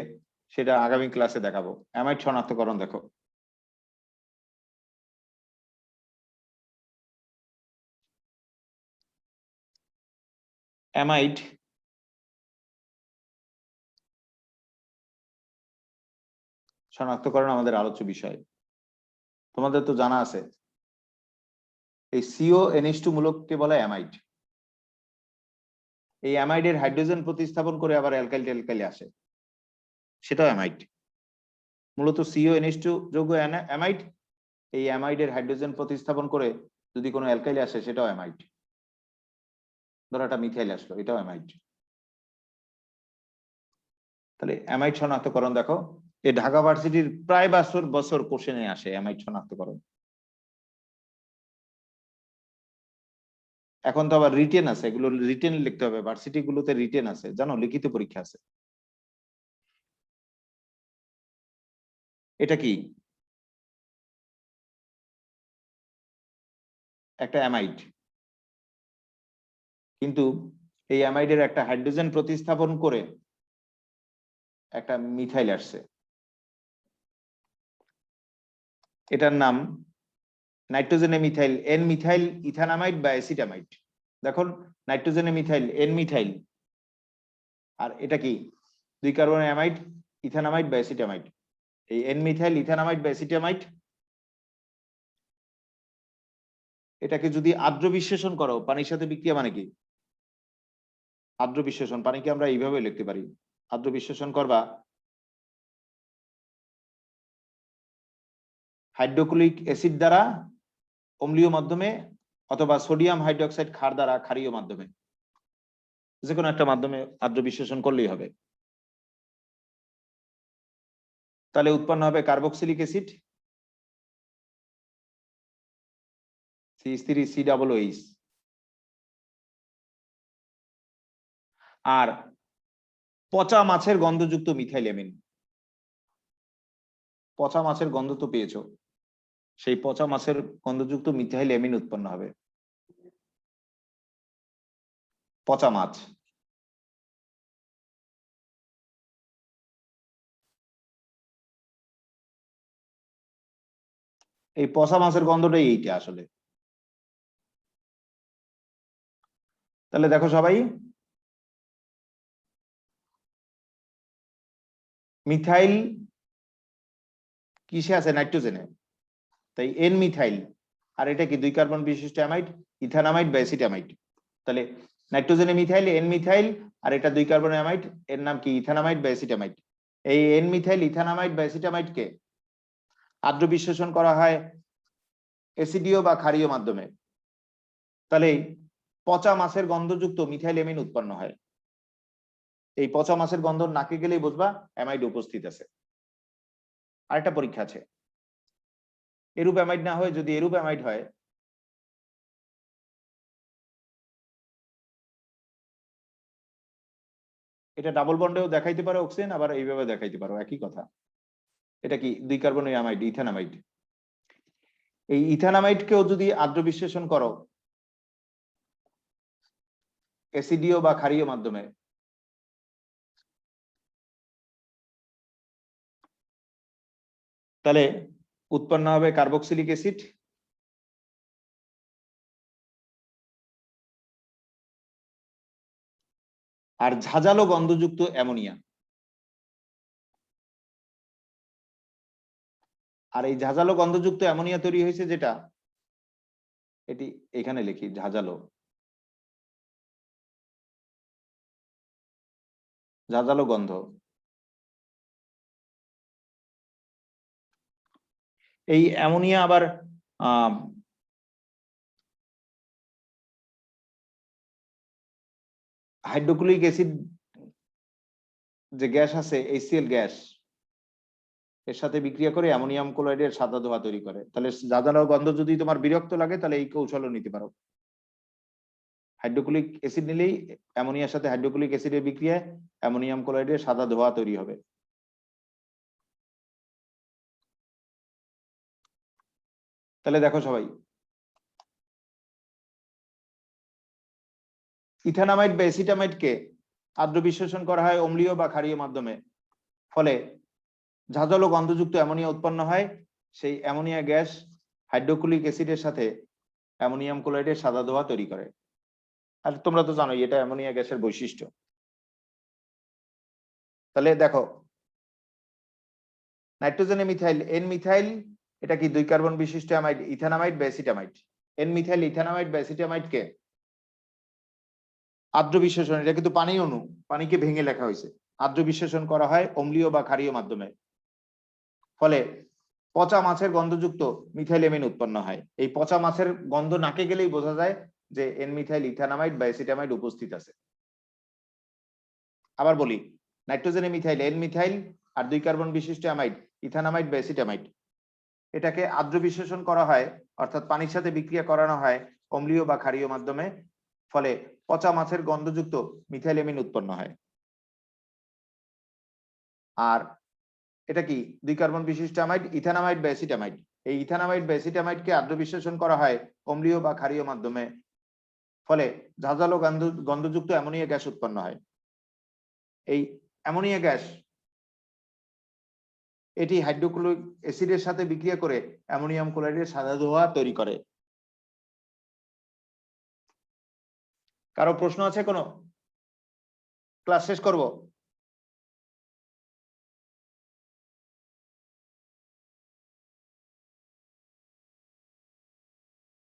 Speaker 1: সেটা আগামী ক্লাসে দেখাবো। অ্যামাইড শনাক্তকরণ দেখো, অ্যামাইড শনাক্তকরণ আমাদের আলোচ্য বিষয়। তোমাদের তো জানা আছে এই CONH2 মূলককে বলে অ্যামাইড। এই অ্যামাইডের হাইড্রোজেন প্রতিস্থাপন করে আবার অ্যালকাইল টেলকাইলে আসে, সেটাও অ্যামাইড। মূলত CONH2 যৌগ অ্যামাইড, এই অ্যামাইডের হাইড্রোজেন প্রতিস্থাপন করে যদি কোনো অ্যালকাইল আসে সেটাও অ্যামাইড। ধরো একটা মিথাইল আসলো, এটাও অ্যামাইড। তাহলে অ্যামাইড শনাক্তকরণ দেখো, এই ঢাকা ভার্সিটির প্রায় বছর কোশ্চেনে আসে অ্যামাইড শনাক্তকরণ। এখন তো আবার রিটেন আছে, এগুলো রিটেন লিখতে হবে, ভার্সিটি গুলোতে রিটেন আছে জানো, লিখিত পরীক্ষা আছে। এটা কি? একটা অ্যামাইড, কিন্তু এই অ্যামাইডের একটা হাইড্রোজেন প্রতিস্থাপন করে একটা মিথাইল আসছে, এটার নাম নাইট্রোজেনে মিথাইল এন মিথাইল ইথানামাইড বা অ্যাসিটামাইড। দেখুন নাইট্রোজেনে মিথাইল এন মিথাইল, আর এটা কি 2 কার্বন অ্যামাইড ইথানামাইড বা অ্যাসিটামাইড। এই এন মিথাইল ইথানামাইড বা অ্যাসিটামাইড এটাকে যদি আর্দ্র বিশ্লেষণ করো পানির সাথে বিক্রিয়া, মানে কি আর্দ্র বিশ্লেষণ, পানিকে আমরা এইভাবে লিখতে পারি, আর্দ্র বিশ্লেষণ করবা হাইড্রোক্লোরিক অ্যাসিড দ্বারা অম্লীয় মাধ্যমে অথবা সোডিয়াম হাইড্রোক্সাইড ক্ষার দ্বারা ক্ষারীয় মাধ্যমে, যে কোনো একটা মাধ্যমে আর্দ্র বিশ্লেষণ করলেই হবে। তাহলে উৎপন্ন হবে কার্বক্সিলিক অ্যাসিড CH3COOH, আর পচা মাছের গন্ধযুক্ত মিথাইল অ্যামিন। পচা মাছের গন্ধ তো পেয়েছো, সেই পচা মাছের গন্ধযুক্ত মিথাইল অ্যামিন উৎপন্ন হবে। পচা মাছ, এই পচা মাছের গন্ধটাই এইটা আসলে। তাহলে দেখো সবাই, মিথাইল কিসে আছে? নাইট্রোজেনে, তাই এন মিথাইল, আর এটা কি 2 কার্বন বিশিষ্ট অ্যামাইড ইথানামাইড বা অ্যাসিটামাইড। তাহলে নাইট্রোজেনে মিথাইল এন মিথাইল, আর এটা 2 কার্বন অ্যামাইড, এর নাম কি ইথানামাইড বা অ্যাসিটামাইড। এই এন মিথাইল ইথানামাইড বা অ্যাসিটামাইড কে আর্দ্র বিশ্লেষণ করা হয় অ্যাসিডীয় বা ক্ষারীয় মাধ্যমে। তাহলে পচা মাছের গন্ধযুক্ত মিথাইল অ্যামিন উৎপন্ন হয়। এই পচা মাছের গন্ধ নাকে গেলেই বুঝবা অ্যামাইড উপস্থিত আছে। আরেকটা পরীক্ষা আছে, এরূপ অ্যামাইড না হয়, যদি এরূপ অ্যামাইড হয় এটা ডাবল বন্ডেও দেখাইতে পারো অক্সিজেন, আবার এইভাবে দেখাইতে পারো, একই কথা। এটা কি 2 কার্বন অ্যামাইড ইথানামাইড। এই ইথানামাইডকেও যদি আর্দ্র বিশ্লেষণ করো অ্যাসিডীয় বা ক্ষারীয় মাধ্যমে, তাহলে উৎপন্ন হবে কার্বক্সিলিক অ্যাসিড, আর ঝাঁঝালো গন্ধযুক্ত অ্যামোনিয়া। আর এই ঝাঁঝালো গন্ধযুক্ত অ্যামোনিয়া তৈরি হয়েছে যেটা, এটি এখানে লিখি ঝাঁঝালো, ঝাঁঝালো গন্ধ। এই অ্যামোনিয়া আবার হাইড্রোক্লোরিক অ্যাসিড যে গ্যাস আছে HCl গ্যাস, এর সাথে বিক্রিয়া করে অ্যামোনিয়াম ক্লোরাইডের সাদা ধোঁয়া তৈরি করে। তাহলে ঝাঁঝালো গন্ধ যদি তোমার বিরক্ত লাগে তাহলে এই কৌশলও নিতে পারো। হাইড্রোক্লোরিক অ্যাসিড নিলেই অ্যামোনিয়ার সাথে হাইড্রোক্লোরিক অ্যাসিডের বিক্রিয়ায় অ্যামোনিয়াম ক্লোরাইডের সাদা ধোঁয়া তৈরি হবে। তাহলে দেখো সবাই, ইথানামাইড বা অ্যাসিটামাইডকে আর্দ্র বিশ্লেষণ করা হয় অম্লীয় বা ক্ষারীয় মাধ্যমে, ফলে ঝাঁঝালো গন্ধযুক্ত অ্যামোনিয়া উৎপন্ন হয়। সেই অ্যামোনিয়া গ্যাস হাইড্রোক্লোরিক অ্যাসিডের সাথে অ্যামোনিয়াম ক্লোরাইডের সাদা ধোঁয়া তৈরি করে। আর তোমরা তো জানোই এটা অ্যামোনিয়া গ্যাসের বৈশিষ্ট্য। তাহলে দেখো নাইট্রোজেনে মিথাইল এন মিথাইল, এটা কি 2 কার্বন বিশিষ্ট অ্যামাইড ইথানামাইড বা অ্যাসিটামাইড। এন মিথাইল ইথানামাইড বা অ্যাসিটামাইড কে আর্দ্র বিশ্লেষণ, এটা কিন্তু পানি অণু, পানিকে ভেঙে লেখা হয়েছে, আর্দ্র বিশ্লেষণ করা হয় অম্লীয় বা ক্ষারীয় মাধ্যমে, ফলে পচা মাছের গন্ধযুক্ত মিথাইল অ্যামিন উৎপন্ন হয়। এই পচা মাছের গন্ধ নাকে গেলেই বোঝা যায় যে এন মিথাইল ইথানামাইড বা অ্যাসিটামাইড উপস্থিত আছে। আবার বলি, নাইট্রোজেনে মিথাইল এন মিথাইল আর 2 কার্বন বিশিষ্ট অ্যামাইড ইথানামাইড বা অ্যাসিটামাইড, এটাকে আর্দ্র বিশ্লেষণ করা হয়, অর্থাৎ পানির সাথে বিক্রিয়া করানো হয় অম্লীয় বা ক্ষারীয় মাধ্যমে, ফলে পচা মাছের গন্ধযুক্ত মিথাইল অ্যামিন উৎপন্ন হয়। আর এটা কি 2 কার্বন বিশিষ্ট অ্যামাইড, ইথানামাইড বা অ্যাসিটামাইড। এই ইথানামাইড বা অ্যাসিটামাইডকে আর্দ্র বিশ্লেষণ করা হয় অম্লীয় বা ক্ষারীয় মাধ্যমে, ফলে ঝাঁঝালো গন্ধযুক্ত অ্যামোনিয়া গ্যাস উৎপন্ন হয়। এই অ্যামোনিয়া গ্যাস এটি হাইড্রোক্লোরিক অ্যাসিডের সাথে বিক্রিয়া করে অ্যামোনিয়াম ক্লোরাইডের সাদা ধোঁয়া তৈরি করে। কারো প্রশ্ন আছে কোনো? ক্লাস শেষ করব।